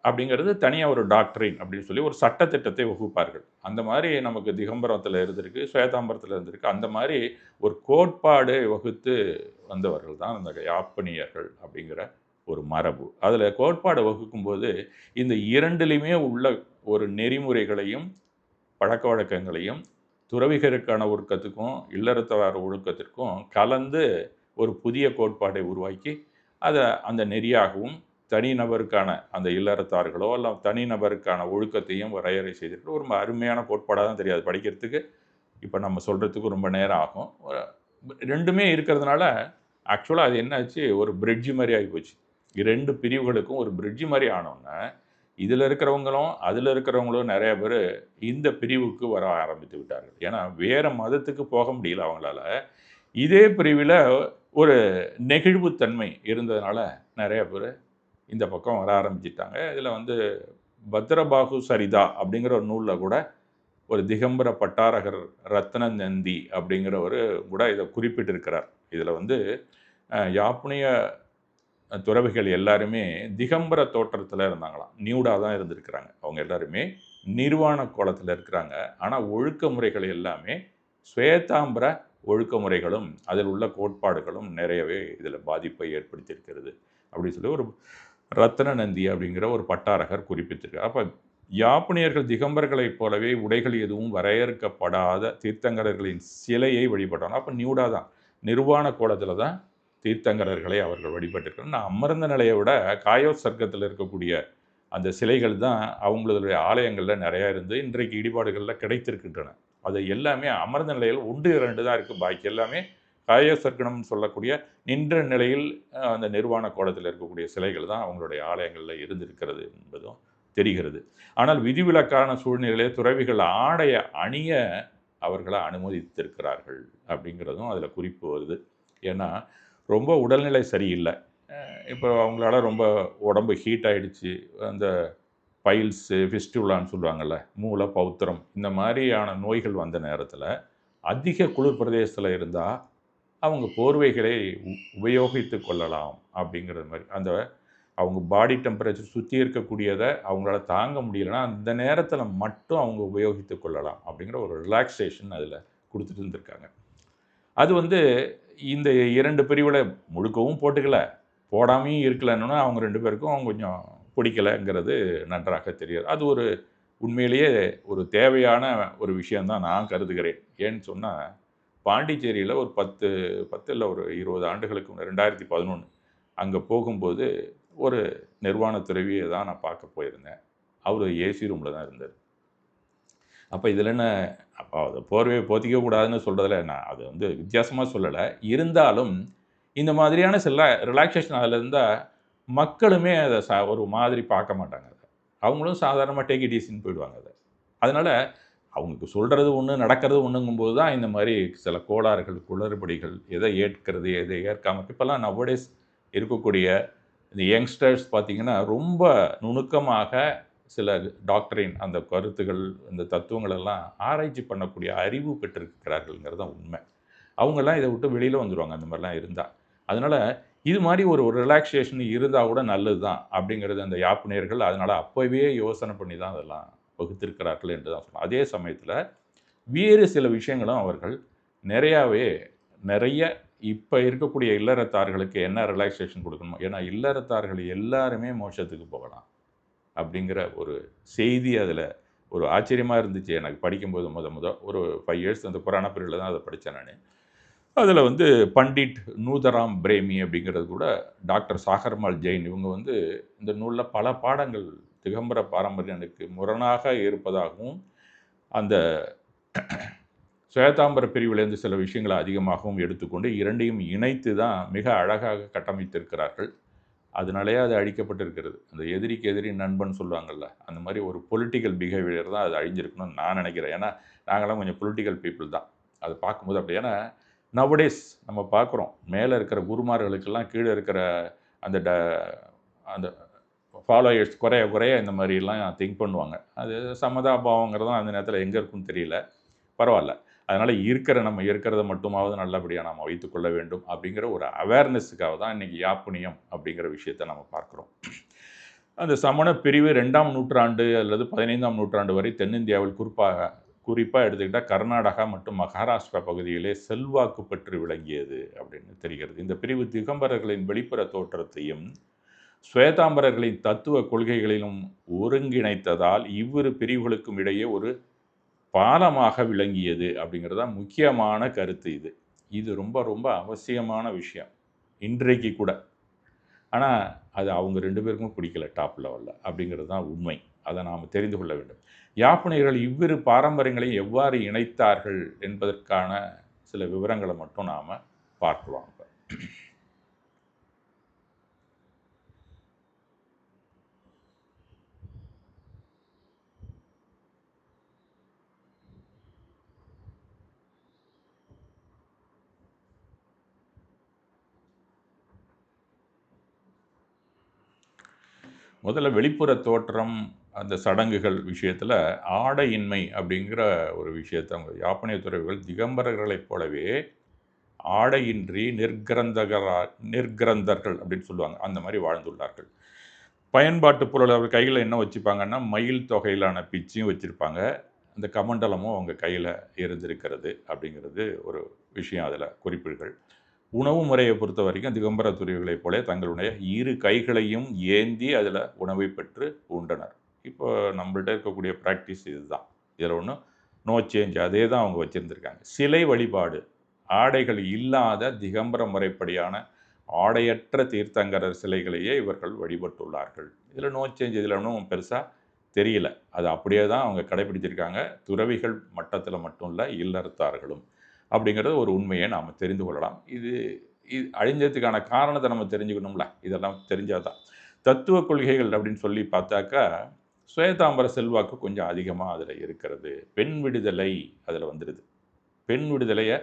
அப்படிங்கிறது தனியாக ஒரு டாக்டரின் அப்படின்னு சொல்லி ஒரு சட்டத்திட்டத்தை வகுப்பார்கள். அந்த மாதிரி நமக்கு திகம்பரத்தில் இருந்திருக்கு, சுவேதாம்பரத்தில் இருந்திருக்கு. அந்த மாதிரி ஒரு கோட்பாடு வகுத்து வந்தவர்கள் தான் அந்த யாப்பனியர்கள் அப்படிங்கிற ஒரு மரபு. அதில் கோட்பாடு வகுக்கும்போது இந்த இரண்டிலையுமே உள்ள ஒரு நெறிமுறைகளையும் பழக்க வழக்கங்களையும் துறவிகருக்கான ஒழுக்கத்துக்கும் இல்லறத்தவார ஒழுக்கத்திற்கும் கலந்து ஒரு புதிய கோட்பாடை உருவாக்கி அதை அந்த நெறியாகவும் தனிநபருக்கான அந்த இல்லறத்தார்களோ இல்லை தனிநபருக்கான ஒழுக்கத்தையும் வரையறை செய்திருக்கு. ஒரு அருமையான கோட்பாடாக தான் தெரியாது படிக்கிறதுக்கு. இப்போ நம்ம சொல்கிறதுக்கு ரொம்ப நேரம் ஆகும். ரெண்டுமே இருக்கிறதுனால ஆக்சுவலாக அது என்னாச்சு, ஒரு பிரிட்ஜு மாதிரி ஆகிப்போச்சு. 2 பிரிவுகளுக்கும் ஒரு பிரிட்ஜு மாதிரி ஆனோன்னா இதில் இருக்கிறவங்களும் அதில் இருக்கிறவங்களும் நிறைய பேர் இந்த பிரிவுக்கு வர ஆரம்பித்து விட்டார்கள். ஏன்னா வேறு மதத்துக்கு போக முடியல அவங்களால. இதே பிரிவில் ஒரு நெகிழ்வுத்தன்மை இருந்ததுனால நிறைய பேர் இந்த பக்கம் வர ஆரம்பிச்சிட்டாங்க. இதில் வந்து பத்ரபாகு சரிதா அப்படிங்கிற ஒரு நூலில் கூட ஒரு திகம்பர பட்டாரகர் ரத்ன நந்தி அப்படிங்கிறவர் கூட இதை குறிப்பிட்டிருக்கிறார். இதில் வந்து யாப்புனிய துறவிகள் எல்லாருமே திகம்பர தோற்றத்தில் இருந்தாங்களாம். நியூடாக தான் இருந்திருக்கிறாங்க. அவங்க எல்லாருமே நிர்வாண கோலத்தில் இருக்கிறாங்க. ஆனால் ஒழுக்க முறைகள் எல்லாமே ஸ்வேதாம்பர ஒழுக்க முறைகளும் அதில் உள்ள கோட்பாடுகளும் நிறையவே இதில் பாதிப்பை ஏற்படுத்தியிருக்கிறது அப்படின்னு சொல்லி ஒரு ரத்ன நந்தி அப்படிங்கிற ஒரு பட்டாரகர் குறிப்பிட்டிருக்கார். அப்போ யாப்பனியர்கள் திகம்பர்களைப் போலவே உடைகள் எதுவும் வரையறுக்கப்படாத தீர்த்தங்கரர்களின் சிலையை வழிபட்டாங்க. அப்போ நியூடாக தான் நிர்வாண கோலத்தில் தான் தீர்த்தங்கரர்களை அவர்கள் வழிபட்டிருக்கிறார். நான் அமர்ந்த நிலையை விட காயோ சர்க்கத்தில் இருக்கக்கூடிய அந்த சிலைகள் தான் அவங்களுடைய ஆலயங்களில் நிறையா இருந்து இன்றைக்கு இடிபாடுகளில் கிடைத்திருக்கின்றன. அது எல்லாமே அமர்ந்த நிலையில் 1, 2 தான் இருக்குது. பாக்கி எல்லாமே காய சர்க்கணம்னு சொல்லக்கூடிய நின்ற நிலையில் அந்த நிர்வாண கோலத்தில் இருக்கக்கூடிய சிலைகள் தான் அவங்களுடைய ஆலயங்களில் இருந்திருக்கிறது என்பதும் தெரிகிறது. ஆனால் விதிவிலக்கான சூழ்நிலையிலே துறவிகள் ஆடைய அணிய அவர்களை அனுமதித்திருக்கிறார்கள் அப்படிங்கிறதும் அதில் குறிப்பு வருது. ஏன்னா ரொம்ப உடல்நிலை சரியில்லை, இப்போ அவங்களால ரொம்ப உடம்பு ஹீட் ஆகிடுச்சு, அந்த பைல்ஸு, ஃபிஸ்டுலான்னு சொல்லுவாங்கள்ல, மூல, பௌத்திரம் இந்த மாதிரியான நோய்கள் வந்த நேரத்தில் அதிக குளிர் பிரதேசத்தில் இருந்தால் அவங்க போர்வைகளை உபயோகித்து கொள்ளலாம் அப்படிங்கிறது மாதிரி. அந்த அவங்க பாடி டெம்பரேச்சர் சுற்றி இருக்கக்கூடியதை அவங்களால தாங்க முடியலைன்னா அந்த நேரத்தில் மட்டும் அவங்க உபயோகித்து கொள்ளலாம் அப்படிங்கிற ஒரு ரிலாக்ஸேஷன் அதில் கொடுத்துட்டு இருந்திருக்காங்க. அது வந்து இந்த 2 பிரிவில் முழுக்கவும் போட்டுக்கல, போடாமையும் இருக்கலன்னா அவங்க 2 பேருக்கும் கொஞ்சம் பிடிக்கலைங்கிறது நன்றாக தெரியாது. அது ஒரு உண்மையிலேயே ஒரு தேவையான ஒரு விஷயந்தான் நான் கருதுகிறேன். ஏன்னு சொன்னால் பாண்டிச்சேரியில் ஒரு 10 இல்லை ஒரு 20 ஆண்டுகளுக்கு முன்னாடி 2011 அங்கே போகும்போது ஒரு நிர்வாண துறவியை தான் நான் பார்க்க போயிருந்தேன். அவர் ஏசி ரூமில் தான் இருந்தார். அப்போ இதில் என்ன, அப்போ அதை போர்வையை போத்திக்க கூடாதுன்னு சொல்கிறதுல நான் அது வந்து வித்தியாசமாக சொல்லலை. இருந்தாலும் இந்த மாதிரியான சில ரிலாக்ஸேஷன் அதில் இருந்தால் மக்களுமே அதை ஒரு மாதிரி பார்க்க மாட்டாங்க. அதை அவங்களும் சாதாரணமாக டேக் இட் ஈஸின்னு போயிடுவாங்க. அதை அதனால் அவங்களுக்கு சொல்கிறது ஒன்று, நடக்கிறது ஒன்றுங்கும்போது தான் இந்த மாதிரி சில கோளாறுகள், குளறுபடிகள், எதை ஏற்கிறது, எதை ஏற்காமல் இப்போல்லாம் நவடேஸ் இருக்கக்கூடிய இந்த யங்ஸ்டர்ஸ் பார்த்திங்கன்னா ரொம்ப நுணுக்கமாக சில டாக்டரின் அந்த கருத்துகள், இந்த தத்துவங்கள் எல்லாம் ஆராய்ச்சி பண்ணக்கூடிய அறிவு பெற்றிருக்கிறார்கள்ங்கிறது தான் உண்மை. அவங்கெல்லாம் இதை விட்டு வெளியில் வந்துடுவாங்க அந்த மாதிரிலாம் இருந்தால். அதனால் இது மாதிரி ஒரு ரிலாக்ஸேஷன் இருந்தால் கூட நல்லது தான் அப்படிங்கிறது அந்த யாப்புநேயர்கள் அதனால் அப்போவே யோசனை பண்ணி தான் அதெல்லாம் வகுத்திருக்கிறார்கள் என்று தான் சொல்லலாம். அதே சமயத்தில் வேறு சில விஷயங்களும் அவர்கள் நிறைய இப்போ இருக்கக்கூடிய இல்லறத்தார்களுக்கு என்ன ரிலாக்ஸேஷன் கொடுக்கணுமோ, ஏன்னா இல்லறத்தார்கள் எல்லாருமே மோட்சத்துக்கு போகலாம் அப்படிங்கிற ஒரு செய்தி அதில் ஒரு ஆச்சரியமாக இருந்துச்சு எனக்கு படிக்கும்போது. ஒரு 5 இயர்ஸ் அந்த புராண பிரிவில் தான் அதை படித்தேன் நான். அதில் வந்து பண்டிட் நூதராம் பிரேமி அப்படிங்கிறது கூட டாக்டர் சாகர்மால் ஜெயின் இவங்க வந்து இந்த நூலில் பல பாடங்கள் திகம்பர பாரம்பரியனுக்கு முரணாக இருப்பதாகவும் அந்த சுவேதாம்பர பிரிவிலேருந்து சில விஷயங்களை அதிகமாகவும் எடுத்துக்கொண்டு இரண்டையும் இணைத்து தான் மிக அழகாக கட்டமைத்திருக்கிறார்கள். அதனாலேயே அது அழிக்கப்பட்டிருக்கிறது. அந்த எதிரிக்கு எதிரி நண்பன் சொல்லுவாங்கள்ல, அந்த மாதிரி ஒரு பொலிட்டிக்கல் பிஹேவியர் தான் அது அழிஞ்சிருக்கணும்னு நான் நினைக்கிறேன். ஏன்னா நாங்களாம் கொஞ்சம் பொலிட்டிக்கல் பீப்புள் தான். அதை பார்க்கும்போது அப்படி. ஏன்னா நவடேஸ் நம்ம பார்க்குறோம், மேலே இருக்கிற குருமார்களுக்கெல்லாம் கீழே இருக்கிற அந்த அந்த ஃபாலோயர்ஸ் குறைய இந்த மாதிரிலாம் திங்க் பண்ணுவாங்க. அது சமதாபாவங்கிறதும் அந்த நேரத்தில் எங்கே இருக்குன்னு தெரியல. பரவாயில்ல. அதனால் நம்ம இருக்கிறத மட்டுமாவது நல்லபடியாக நாம் வைத்துக்கொள்ள வேண்டும் அப்படிங்கிற ஒரு அவேர்னஸுக்காக தான் இன்றைக்கி யாப்புனியம் அப்படிங்கிற விஷயத்தை நம்ம பார்க்குறோம். அந்த சமண பிரிவு 2ஆம் நூற்றாண்டு அல்லது 15ஆம் நூற்றாண்டு வரை தென்னிந்தியாவில் குறிப்பாக எடுத்துக்கிட்டால் கர்நாடகா மற்றும் மகாராஷ்டிரா பகுதியிலே செல்வாக்கு பெற்று விளங்கியது அப்படின்னு தெரிகிறது. இந்த பிரிவு திகம்பரர்களின் வெளிப்புற தோற்றத்தையும் சுவேதாம்பரர்களின் தத்துவ கொள்கைகளிலும் ஒருங்கிணைத்ததால் இவ்விரு பிரிவுகளுக்கும் இடையே ஒரு பாலமாக விளங்கியது அப்படிங்கிறது தான் முக்கியமான கருத்து. இது ரொம்ப ரொம்ப அவசியமான விஷயம் இன்றைக்கு கூட. ஆனால் அது அவங்க 2 பேருக்கும் பிடிக்கல டாப் லெவலில் அப்படிங்கிறது தான் உண்மை. அதை நாம் தெரிந்து கொள்ள வேண்டும். யாப்புனியர்கள் இவ்விரு பாரம்பரியங்களையும் எவ்வாறு இணைத்தார்கள் என்பதற்கான சில விவரங்களை மட்டும் நாம் பார்க்கலாம். முதல்ல வெளிப்புற தோற்றம், அந்த சடங்குகள் விஷயத்தில் ஆடையின்மை அப்படிங்கிற ஒரு விஷயத்தை அவங்க யாப்பனிய துறவிகள் திகம்பரர்களைப் போலவே ஆடையின்றி நிர்கிரந்தர்கள் அப்படின்னு சொல்லுவாங்க. அந்த மாதிரி வாழ்ந்துள்ளார்கள். பயன்பாட்டு பொருள் அவர் கையில் என்ன வச்சுப்பாங்கன்னா, மயில் தொகையிலான பிச்சியும் வச்சுருப்பாங்க. அந்த கமண்டலமும் அவங்க கையில் இருந்திருக்கிறது அப்படிங்கிறது ஒரு விஷயம். அதில் குறிப்புகள். உணவு முறையை பொறுத்த வரைக்கும் திகம்பர துறவிகளைப் போல தங்களுடைய 2 கைகளையும் ஏந்தி அதில் உணவை பெற்று உண்டனர். இப்போ நம்மள்ட்ட இருக்கக்கூடிய ப்ராக்டிஸ் இதுதான். இதில் ஒன்றும் நோ சேஞ்ச். அதே தான் அவங்க வச்சுருந்துருக்காங்க. சிலை வழிபாடு, ஆடைகள் இல்லாத திகம்பர முறைப்படியான ஆடையற்ற தீர்த்தங்கரர் சிலைகளையே இவர்கள் வழிபட்டுள்ளார்கள். இதில் நோ சேஞ்ச். இதில் ஒன்றும் பெருசாக தெரியல. அது அப்படியே தான் அவங்க கடைபிடிச்சிருக்காங்க. துறவிகள் மட்டத்தில் மட்டும் இல்லை, இல்லறத்தார்களும் அப்படிங்கிறது ஒரு உண்மையை நாம் தெரிந்து கொள்ளலாம். இது அழிஞ்சதுக்கான காரணத்தை நம்ம தெரிஞ்சுக்கணும்ல. இதெல்லாம் தெரிஞ்சால் தான். தத்துவ கொள்கைகள் அப்படின்னு சொல்லி பார்த்தாக்கா சுவேதாம்பர செல்வாக்கு கொஞ்சம் அதிகமாக அதில் இருக்கிறது. பெண் விடுதலை அதில் வந்துடுது. பெண் விடுதலையை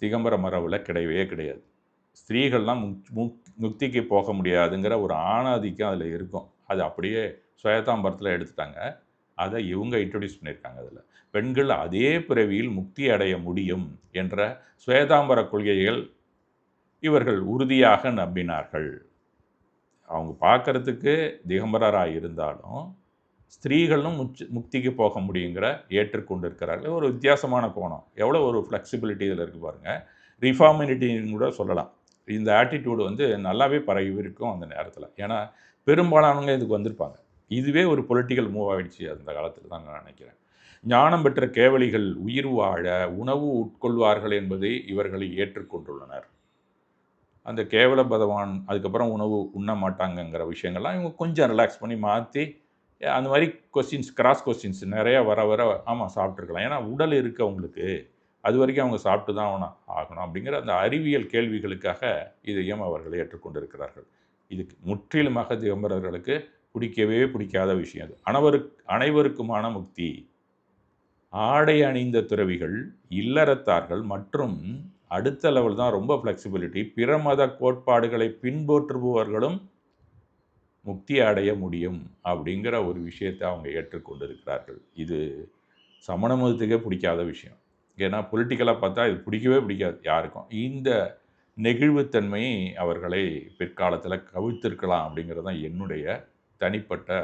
திகம்பர மரபில் கிடையவே கிடையாது. ஸ்திரீகள்லாம் முக்திக்கு போக முடியாதுங்கிற ஒரு ஆணாதிக்கம் அதில் இருக்கும். அது அப்படியே ஸ்வேதாம்பரத்தில் எடுத்துட்டாங்க. அதை இவங்க இன்ட்ரடியூஸ் பண்ணியிருக்காங்க அதில். பெண்கள் அதே பிறவியில் முக்தி அடைய முடியும் என்ற ஸ்வேதாம்பர கொள்கைகள் இவர்கள் உறுதியாக நம்பினார்கள். அவங்க பார்க்கறதுக்கு திகம்பரராக இருந்தாலும் ஸ்திரீகளும் முக்திக்கு போக முடியுங்கிற ஏற்றுக்கொண்டிருக்கிறார்கள். ஒரு வித்தியாசமான கோணம். எவ்வளோ ஒரு ஃப்ளெக்சிபிலிட்டி இதில் இருக்குது பாருங்கள். ரிஃபார்மினிட்டின்னு கூட சொல்லலாம். இந்த ஆட்டிடியூடு வந்து நல்லாவே பரவி இருக்கும் அந்த நேரத்தில். ஏன்னா பெரும்பாலானவங்க இதுக்கு வந்திருப்பாங்க. இதுவே ஒரு பொலிட்டிக்கல் மூவ் ஆகிடுச்சு அந்த காலத்தில் தான் நான் நினைக்கிறேன். ஞானம் பெற்ற கேவலிகள் உயிர் வாழ உணவு உட்கொள்வார்கள் என்பதை இவர்களை ஏற்றுக்கொண்டுள்ளனர். அந்த கேவல பகவான் அதுக்கப்புறம் உணவு உண்ண மாட்டாங்கங்கிற விஷயங்கள்லாம் இவங்க கொஞ்சம் ரிலாக்ஸ் பண்ணி மாற்றி அந்த மாதிரி கொஸ்டின்ஸ், கிராஸ் கொஸ்டின்ஸ் நிறையா வர வர ஆமாம் சாப்பிட்ருக்கலாம். ஏன்னா உடல் இருக்கு அவங்களுக்கு, அது வரைக்கும் அவங்க சாப்பிட்டு தான் ஆகணும் அப்படிங்கிற அந்த அறிவியல் கேள்விகளுக்காக இதையும் அவர்கள் ஏற்றுக்கொண்டிருக்கிறார்கள். இதுக்கு முற்றிலுமாக திகம்பரர்களுக்கு பிடிக்கவே பிடிக்காத விஷயம் அது. அனைவருக்குமான முக்தி. ஆடை அணிந்த துறவிகள், இல்லறத்தார்கள் மற்றும் அடுத்த லெவல் தான் ரொம்ப ஃப்ளெக்சிபிலிட்டி, பிற மத கோட்பாடுகளை பின்பற்றுபவர்களும் முக்தி அடைய முடியும் அப்படிங்கிற ஒரு விஷயத்தை அவங்க ஏற்றுக்கொண்டிருக்கிறார்கள். இது சமண மதத்துக்கே பிடிக்காத விஷயம். ஏன்னா பொலிட்டிக்கலாக பார்த்தா இது பிடிக்கவே பிடிக்காது யாருக்கும். இந்த நெகிழ்வுத்தன்மையை அவர்களை பிற்காலத்தில் கவிழ்த்திருக்கலாம் அப்படிங்கிறது தான் என்னுடைய தனிப்பட்ட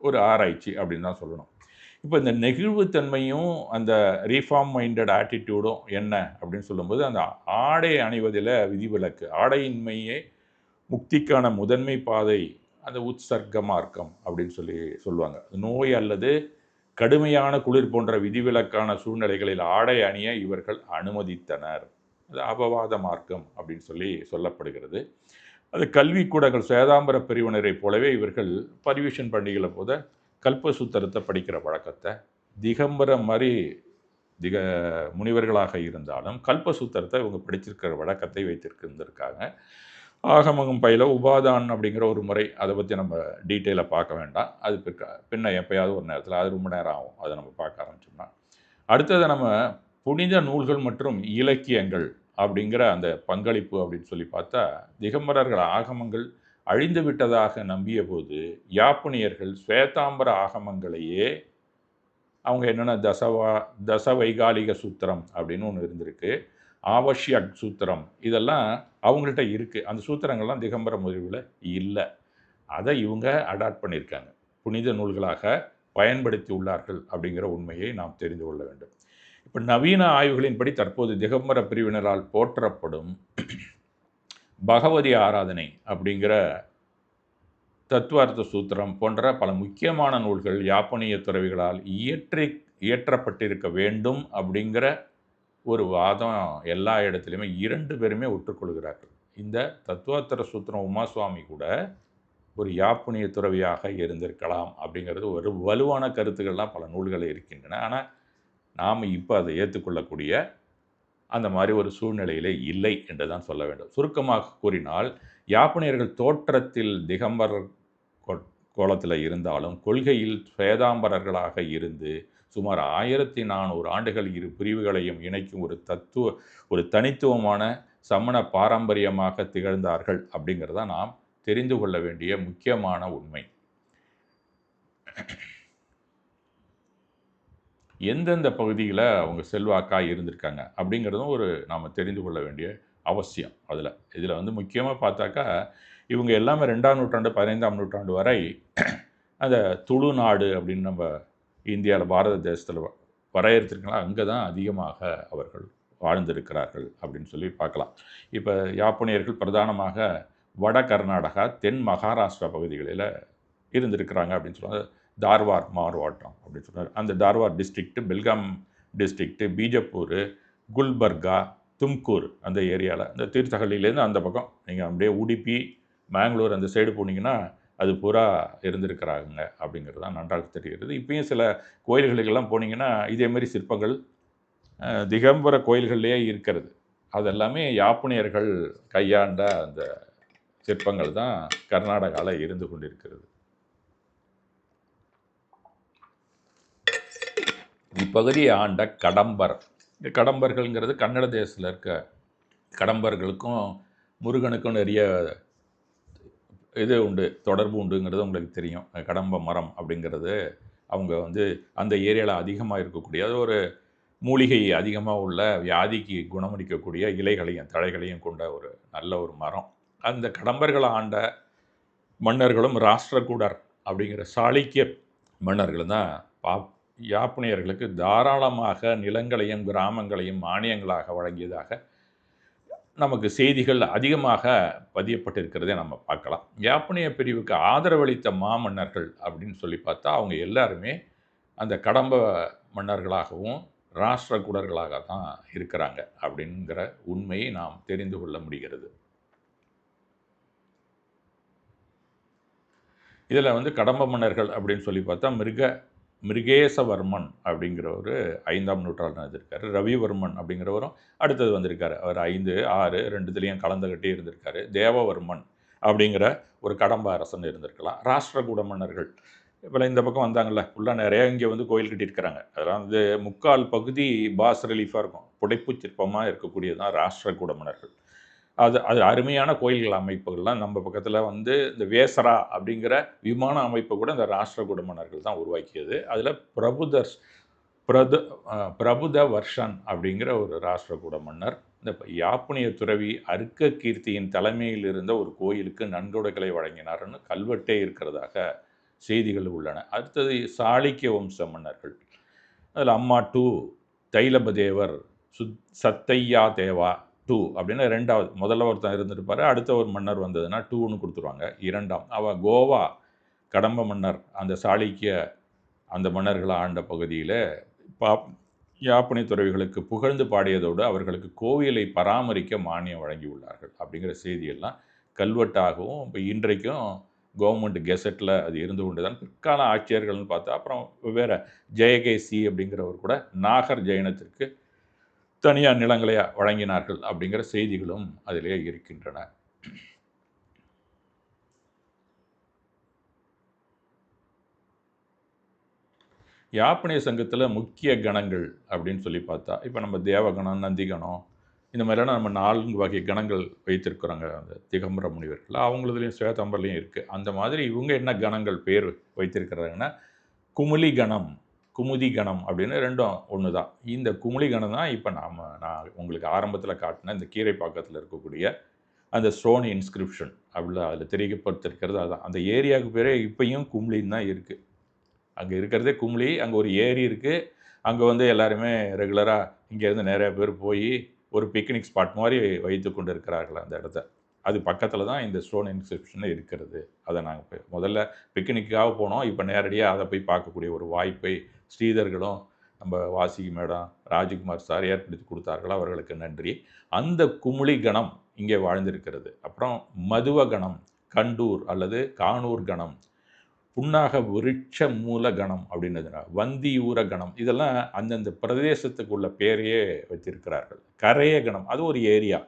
ஒரு ஆராய்ச்சி அப்படின்னு தான் சொல்லணும். இப்போ இந்த நெகிழ்வுத்தன்மையும் அந்த ரீஃபார்ம் மைண்டட் ஆட்டிடியூடும் என்ன அப்படின்னு சொல்லும்போது, அந்த ஆடை அணிவதில் விதிவிலக்கு, ஆடையின்மையே முக்திக்கான முதன்மை பாதை, அந்த உற்சர்க்க மார்க்கம் அப்படின்னு சொல்லுவாங்க. நோய் அல்லது கடுமையான குளிர் போன்ற விதிவிலக்கான சூழ்நிலைகளில் ஆடை அணிய இவர்கள் அனுமதித்தனர். அது அபவாத மார்க்கம் அப்படின்னு சொல்லப்படுகிறது. அது கல்விக்கூடங்கள் ஸ்வேதாம்பர பிரிவினரை போலவே இவர்கள் பரிவிஷன் பண்டிகைகளை போத கல்பசூத்திரத்தை படிக்கிற வழக்கத்தை, திகம்பர மாதிரி முனிவர்களாக இருந்தாலும் கல்பசூத்திரத்தை இவங்க படிச்சிருக்கிற வழக்கத்தை வைத்திருந்திருக்காங்க. ஆகமகம் பயில உபாதான் அப்படிங்கிற ஒரு முறை, அதை பற்றி நம்ம டீட்டெயிலாக பார்க்க வேண்டாம். அது பின்ன எப்போயாவது ஒரு நேரத்தில், அது ரொம்ப நேரம் ஆகும் அதை நம்ம பார்க்க ஆரம்பிச்சோம்னா. அடுத்தது நம்ம புனித நூல்கள் மற்றும் இலக்கியங்கள் அப்படிங்கிற அந்த பங்களிப்பு அப்படின்னு பார்த்தா, திகம்பரர்கள் ஆகமங்கள் அழிந்து விட்டதாக நம்பிய போது யாப்புனியர்கள் ஸ்வேதாம்பர ஆகமங்களையே அவங்க என்னென்ன தசவைகாலிக சூத்திரம் அப்படின்னு ஒன்று இருந்திருக்கு, ஆவஷ்யக் சூத்திரம், இதெல்லாம் அவங்கள்ட்ட இருக்குது. அந்த சூத்திரங்கள்லாம் திகம்பர மொழிவில் இல்லை. அதை இவங்க அடாப்ட் பண்ணியிருக்காங்க, புனித நூல்களாக பயன்படுத்தி உள்ளார்கள் அப்படிங்கிற உண்மையை நாம் தெரிந்து கொள்ள வேண்டும். இப்போ நவீன ஆய்வுகளின்படி தற்போது திகம்பர பிரிவினரால் போற்றப்படும் பகவதி ஆராதனை அப்படிங்கிற தத்துவார்த்த சூத்திரம் போன்ற பல முக்கியமான நூல்கள் யாப்பனிய துறவிகளால் இயற்றப்பட்டிருக்க வேண்டும் அப்படிங்கிற ஒரு வாதம் எல்லா இடத்துலையுமே 2 பேருமே ஒற்றுக்கொள்கிறார்கள். இந்த தத்துவார்த்த சூத்திரம் உமாசுவாமி கூட ஒரு யாப்புனிய துறவியாக இருந்திருக்கலாம் அப்படிங்கிறது ஒரு வலுவான கருத்துக்கள்லாம் பல நூல்கள் இருக்கின்றன. ஆனால் நாம் இப்போ அதை ஏற்றுக்கொள்ளக்கூடிய அந்த மாதிரி ஒரு சூழ்நிலையிலே இல்லை என்று தான் சொல்ல வேண்டும். சுருக்கமாக கூறினால், யாப்பனியர்கள் தோற்றத்தில் திகம்பரர் கோலத்தில் இருந்தாலும் கொள்கையில் ஸ்வேதாம்பரர்களாக இருந்து சுமார் 1400 ஆண்டுகள் இரு பிரிவுகளையும் இணைக்கும் ஒரு தனித்துவமான சமண பாரம்பரியமாக திகழ்ந்தார்கள் அப்படிங்கிறத நாம் தெரிந்து கொள்ள வேண்டிய முக்கியமான உண்மை. எந்தெந்த பகுதியில் அவங்க செல்வாக்காக இருந்திருக்காங்க அப்படிங்கிறதும் நாம் தெரிந்து கொள்ள வேண்டிய அவசியம். இதில் வந்து முக்கியமாக பார்த்தாக்கா, இவங்க எல்லாமே 2ஆம் நூற்றாண்டு 15ஆம் நூற்றாண்டு வரை அந்த துளு நாடு அப்படின்னு நம்ம இந்தியாவில் பாரத தேசத்தில் வரையறுத்திருக்கலாம், அங்கே தான் அதிகமாக அவர்கள் வாழ்ந்திருக்கிறார்கள் அப்படின்னு பார்க்கலாம். இப்போ யாப்பனியர்கள் பிரதானமாக வட கர்நாடகா, தென் மகாராஷ்டிரா பகுதிகளில் இருந்திருக்கிறாங்க அப்படின்னு சொல்லுவாங்க. தார்வார் மாவட்டம் அப்படின்னு சொன்னார். அந்த தார்வார் டிஸ்ட்ரிக்ட்டு, பெல்காம் டிஸ்ட்ரிக்ட்டு, பீஜப்பூர், குல்பர்கா, தும்கூர் அந்த ஏரியாவில், அந்த தீர்த்தஹள்ளியிலேருந்து அந்த பக்கம் நீங்கள் அப்படியே உடுப்பி, மேங்களூர் அந்த சைடு போனீங்கன்னா அது பூரா இருந்திருக்கிறாங்க அப்படிங்கிறது தான் நன்றாக தெரிகிறது. இப்பயும் சில கோயில்களுக்கெல்லாம் போனீங்கன்னா இதேமாரி சிற்பங்கள் திகம்பர கோயில்கள்லேயே இருக்கிறது. அதெல்லாமே யாப்புனியர்கள் கையாண்ட அந்த சிற்பங்கள் தான் கர்நாடகாவில் இருந்து கொண்டிருக்கிறது. இப்பகுதியை ஆண்ட கடம்பர், இந்த கடம்பர்கள்ங்கிறது கன்னட தேசத்தில் இருக்க கடம்பர்களுக்கும் முருகனுக்கும் நிறைய இது உண்டு, தொடர்பு உண்டுங்கிறது உங்களுக்கு தெரியும். கடம்ப மரம் அப்படிங்கிறது அவங்க அந்த ஏரியாவில் அதிகமாக இருக்கக்கூடிய அது ஒரு மூலிகை அதிகமாக உள்ள வியாதிக்கு குணமளிக்கக்கூடிய இலைகளையும் தழைகளையும் கொண்ட ஒரு நல்ல ஒரு மரம். அந்த கடம்பர்கள் ஆண்ட மன்னர்களும் ராஷ்டிரகூடர் அப்படிங்கிற சாளுக்கிய மன்னர்கள் தான் யாப்பனியர்களுக்கு தாராளமாக நிலங்களையும் கிராமங்களையும் மானியங்களாக வழங்கியதாக நமக்கு செய்திகள் அதிகமாக பதியப்பட்டிருக்கிறதை நம்ம பார்க்கலாம். யாப்பனிய பிரிவுக்கு ஆதரவளித்த மாமன்னர்கள் அப்படின்னு சொல்லி பார்த்தா அவங்க எல்லாருமே அந்த கடம்ப மன்னர்களாகவும் ராஷ்டிரகூடர்களாக தான் இருக்கிறாங்க அப்படிங்கிற உண்மையை நாம் தெரிந்து கொள்ள முடிகிறது. இதில் கடம்ப மன்னர்கள் அப்படின்னு சொல்லி பார்த்தா மிருகேசவர்மன் அப்படிங்கிறவர் 5ஆம் நூற்றாண்டு இருந்திருக்காரு. ரவிவர்மன் அப்படிங்கிறவரும் அடுத்தது வந்திருக்காரு. அவர் 5, 6 2துலேயும் கலந்துக்கிட்டே இருந்திருக்காரு. தேவவர்மன் அப்படிங்கிற ஒரு கடம்ப அரசன் இருந்திருக்கலாம். ராஷ்டிரகூட மன்னர்கள் இப்போ இந்த பக்கம் வந்தாங்கல்ல, ஃபுல்லாக நிறையா இங்கே கோயில் கட்டியிருக்கிறாங்க. அதெல்லாம் முக்கால் பகுதி பாஸ் ரிலீஃபாக இருக்கும். புடைப்பு சிற்பமாக இருக்கக்கூடியது தான் ராஷ்டிரகூட மன்னர்கள். அது அது அருமையான கோயில்கள் அமைப்புகள்லாம் நம்ம பக்கத்தில் இந்த வேசரா அப்படிங்கிற விமான அமைப்பை கூட இந்த ராஷ்டிரகூட மன்னர்கள் தான் உருவாக்கியது. அதில் பிரபுத வர்ஷன் அப்படிங்கிற ஒரு ராஷ்டிரகூட மன்னர் இந்த யாப்பனிய துறவி அர்க்க கீர்த்தியின் தலைமையில் இருந்த ஒரு கோயிலுக்கு நன்கொடைகளை வழங்கினார்னு கல்வெட்டே இருக்கிறதாக செய்திகள் உள்ளன. அடுத்தது சாளுக்கிய வம்ச மன்னர்கள். அதில் அம்மா 2, தைலபதேவர், சத்தையா தேவா 2 அப்படின்னு 2வது. முதல்ல ஒருத்தன் இருந்திருப்பார், அடுத்த ஒரு மன்னர் வந்ததுன்னா 2ன்னு கொடுத்துருவாங்க. 2ஆம் அவன் கோவா கடம்ப மன்னர் அந்த சாளுக்கிய அந்த மன்னர்களை ஆண்ட பகுதியில் யாப்பனிய துறவிகளுக்கு புகழ்ந்து பாடியதோடு அவர்களுக்கு கோவிலை பராமரிக்க மானியம் வழங்கியுள்ளார்கள் அப்படிங்கிற செய்தியெல்லாம் கல்வெட்டாகவும் இப்போ இன்றைக்கும் கவர்மெண்ட் கெசட்டில் அது இருந்து கொண்டு தான். பிற்கால ஆட்சியர்கள்னு பார்த்தா அப்புறம் வேறு ஜெயகேசி அப்படிங்கிறவர் கூட நாகர் ஜெயினத்திற்கு தனியார் நிலங்களை வழங்கினார்கள் அப்படிங்கிற செய்திகளும் அதிலே இருக்கின்றன. யாப்பனிய சங்கத்தில் முக்கிய கணங்கள் அப்படின்னு சொல்லி பார்த்தா இப்போ நம்ம தேவகணம், நந்திகணம் இந்த மாதிரிலாம் நம்ம 4 வகை கணங்கள் வைத்திருக்கிறோங்க. அந்த திகம்பர முனிவர்கள் அவங்களதுலேயும் ஸ்வேதாம்பர்லேயும் இருக்குது. அந்த மாதிரி இவங்க என்ன கணங்கள் பேர் வைத்திருக்கிறாங்கன்னா குமுலி கணம், குமுதி கணம் அப்படின்னு 2ம் ஒன்று தான். இந்த குமுளி கணம் தான் இப்போ நான் உங்களுக்கு ஆரம்பத்தில் காட்டின இந்த கீரைப்பாக்கத்தில் இருக்கக்கூடிய அந்த ஸ்டோன் இன்ஸ்கிரிப்ஷன் அதில் தெரியப்பட்டிருக்கிறது. அதுதான் அந்த ஏரியாவுக்கு பேரே இப்பயும் கும்ளின்னு தான் இருக்குது. அங்கே இருக்கிறதே கும்ளி. அங்கே ஒரு ஏரி இருக்குது. அங்கே எல்லாருமே ரெகுலராக இங்கேருந்து நிறைய பேர் போய் ஒரு பிக்னிக் ஸ்பாட் மாதிரி வைத்து கொண்டு இருக்கிறார்கள் அந்த இடத்த. அது பக்கத்தில் தான் இந்த ஸ்டோன் இன்ஸ்கிரிப்ஷன் இருக்கிறது. அதை நாங்கள் முதல்ல பிக்னிக்காக போனோம். இப்போ நேரடியாக அதை போய் பார்க்கக்கூடிய ஒரு வாய்ப்பை ஸ்ரீதர்களும் நம்ம வாசிகி மேடம், ராஜ்குமார் சார் ஏற்படுத்தி கொடுத்தார்கள். அவர்களுக்கு நன்றி. அந்த குமுளி கணம் இங்கே வாழ்ந்திருக்கிறது. அப்புறம் மதுவ கணம், கண்டூர் அல்லது கானூர் கணம், புன்னாக விருட்ச மூல கணம் அப்படின்னதுனா வந்தியூர கணம், இதெல்லாம் அந்தந்த பிரதேசத்துக்கு உள்ள பேரையே வச்சிருக்கிறார்கள். கரைய கணம் அது ஒரு ஏரியா.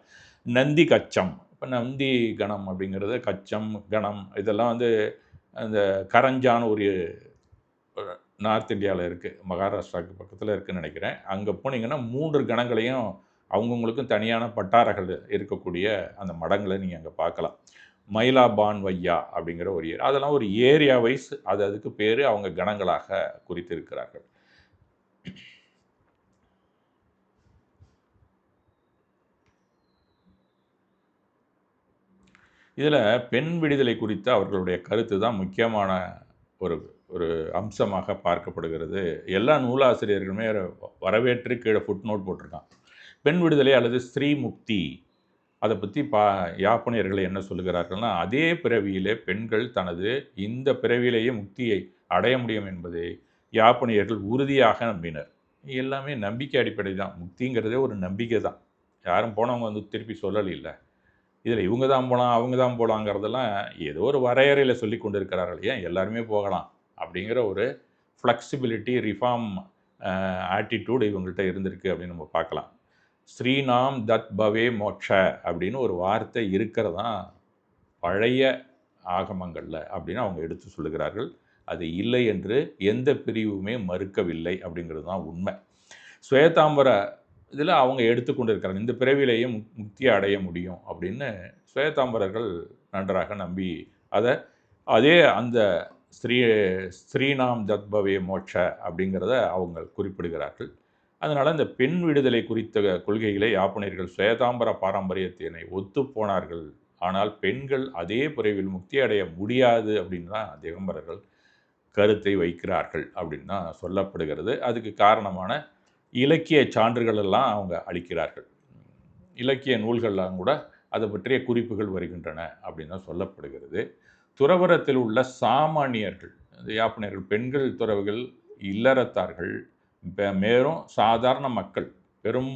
நந்தி கச்சம், இப்போ நந்தி கணம் அப்படிங்கிறது கச்சம் கணம் இதெல்லாம் அந்த கரஞ்சான்னு ஒரு நார்த் இந்தியாவில் இருக்குது, மகாராஷ்டிராவுக்கு பக்கத்தில் இருக்குதுன்னு நினைக்கிறேன். அங்கே போனீங்கன்னா 3 கணங்களையும் அவங்கவுங்களுக்கும் தனியான பட்டாரங்கள் இருக்கக்கூடிய அந்த மடங்களை நீங்கள் அங்கே பார்க்கலாம். மயிலாபான் வையா அப்படிங்கிற ஒரு ஏரியா, அதெல்லாம் ஒரு ஏரியா வைஸ் அதுக்கு பேர் அவங்க கணங்களாக குறித்திருக்கிறார்கள். இதில் பெண் விடுதலை குறித்த அவர்களுடைய கருத்து தான் முக்கியமான ஒரு ஒரு அம்சமாக பார்க்கப்படுகிறது. எல்லா நூலாசிரியர்களுமே வரவேற்று கீழே ஃபுட் நோட் போட்டிருக்கான். பெண் விடுதலை அல்லது ஸ்ரீ முக்தி அதை பற்றி யாப்பனியர்கள் என்ன சொல்லுகிறார்கள்னா, அதே பிறவியிலே பெண்கள் தனது இந்த பிறவியிலேயே முக்தியை அடைய முடியும் என்பதை யாப்பனியர்கள் உறுதியாக நம்பினர். எல்லாமே நம்பிக்கை அடிப்படை தான். முக்திங்கிறதே ஒரு நம்பிக்கை தான். யாரும் போனவங்க திருப்பி சொல்லலை. இதில் இவங்க தான் போகலாம், அவங்க தான் போகலாங்கிறதெல்லாம் ஏதோ ஒரு வரையறையில் சொல்லி கொண்டு இருக்கிறார்கள். ஏன் எல்லாருமே போகலாம் அப்படிங்கிற ஒரு ஃப்ளெக்சிபிலிட்டி, ரிஃபார்ம் ஆட்டிடியூட் இவங்கள்ட்ட இருந்திருக்கு அப்படின்னு நம்ம பார்க்கலாம். ஸ்ரீநாம் தத் பவே மோட்ச அப்படின்னு ஒரு வார்த்தை இருக்கிறதான் பழைய ஆகமங்களில் அப்படின்னு அவங்க எடுத்து சொல்லுகிறார்கள். அது இல்லை என்று எந்த பிரிவுமே மறுக்கவில்லை அப்படிங்கிறது தான் உண்மை. ஸ்வேதாம்பர இதில் அவங்க எடுத்துக்கொண்டு இருக்கிறாங்க, இந்த பிறவிலேயே முக்தியை அடைய முடியும் அப்படின்னு ஸ்வேதாம்பரர்கள் நன்றாக நம்பி அதை அதே அந்த ஸ்ரீ ஸ்ரீநாம் தத்பவே மோட்ச அப்படிங்கிறத அவங்க குறிப்பிடுகிறார்கள். அதனால் இந்த பெண் விடுதலை குறித்த கொள்கைகளை யாப்பனியர்கள் சுவேதாம்பர பாரம்பரியத்தினை ஒத்துப்போனார்கள். ஆனால் பெண்கள் அதே பிறவியில் முக்தி அடைய முடியாது அப்படின்னு தான் திகம்பரர்கள் கருத்தை வைக்கிறார்கள் அப்படின்னு தான் சொல்லப்படுகிறது. அதுக்கு காரணமான இலக்கிய சான்றுகள் எல்லாம் அவங்க அளிக்கிறார்கள். இலக்கிய நூல்கள்லாம் கூட அதை பற்றிய குறிப்புகள் வருகின்றன அப்படின்னு தான் சொல்லப்படுகிறது. துறவரத்தில் உள்ள சாமானியர்கள், யாப்பனியர்கள், பெண்கள் துறவுகள், இல்லறத்தார்கள், மேலும் சாதாரண மக்கள், பெரும்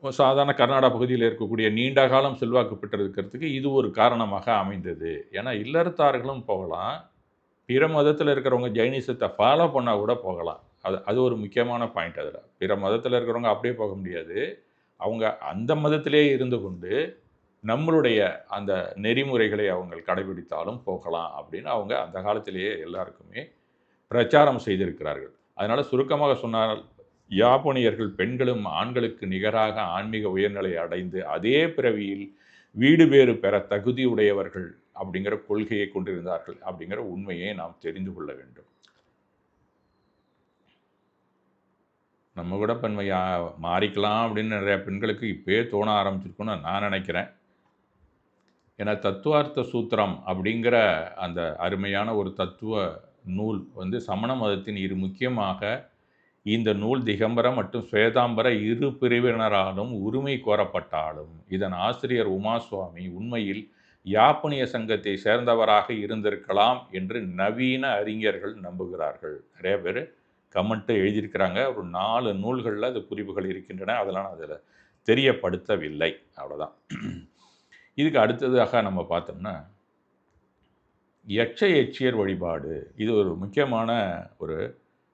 சாதாரண கர்நாடகா பகுதியில் இருக்கக்கூடிய நீண்ட காலம் செல்வாக்கு பெற்றிருக்கிறதுக்கு இது ஒரு காரணமாக அமைந்தது. ஏன்னா இல்லறத்தார்களும் போகலாம், பிற மதத்தில் இருக்கிறவங்க ஜைனிசத்தை ஃபாலோ பண்ணால் கூட போகலாம். அது அது ஒரு முக்கியமான பாயிண்ட். அதில் பிற மதத்தில் இருக்கிறவங்க அப்படியே போக முடியாது. அவங்க அந்த மதத்திலே இருந்து கொண்டு நம்மளுடைய அந்த நெறிமுறைகளை அவங்க கடைபிடித்தாலும் போகலாம் அப்படின்னு அவங்க அந்த காலத்திலேயே எல்லாருக்குமே பிரச்சாரம் செய்திருக்கிறார்கள். அதனால் சுருக்கமாக சொன்னால் யாப்பனியர்கள் பெண்களும் ஆண்களுக்கு நிகராக ஆன்மீக உயர்நிலை அடைந்து அதே பிறவியில் வீடு பேறு பெற தகுதியுடையவர்கள் அப்படிங்கிற கொள்கையை கொண்டிருந்தார்கள் அப்படிங்கிற உண்மையை நாம் தெரிந்து கொள்ள வேண்டும். நம்ம கூட பெண்மையா மாறிக்கலாம் அப்படின்னு நிறைய பெண்களுக்கு இப்பயே தோண ஆரம்பிச்சிருக்குன்னு நான் நினைக்கிறேன். ஏன்னா தத்துவார்த்த சூத்திரம் அப்படிங்கிற அந்த அருமையான ஒரு தத்துவ நூல் சமண மதத்தின் இரு முக்கியமாக இந்த நூல் திகம்பர மற்றும் ஸ்வேதாம்பர இரு பிரிவினராலும் உரிமை கோரப்பட்டாலும் இதன் ஆசிரியர் உமாசுவாமி உண்மையில் யாப்பனிய சங்கத்தை சேர்ந்தவராக இருந்திருக்கலாம் என்று நவீன அறிஞர்கள் நம்புகிறார்கள். நிறைய பேர் கமெண்ட்டு எழுதியிருக்கிறாங்க. ஒரு 4 நூல்களில் அது குறிப்புகள் இருக்கின்றன. அதெல்லாம் அதில் தெரியப்படுத்தவில்லை. அவ்வளோதான். இதுக்கு அடுத்ததாக நம்ம பார்த்தோம்னா யட்ச எச்சியர் வழிபாடு. இது ஒரு முக்கியமான ஒரு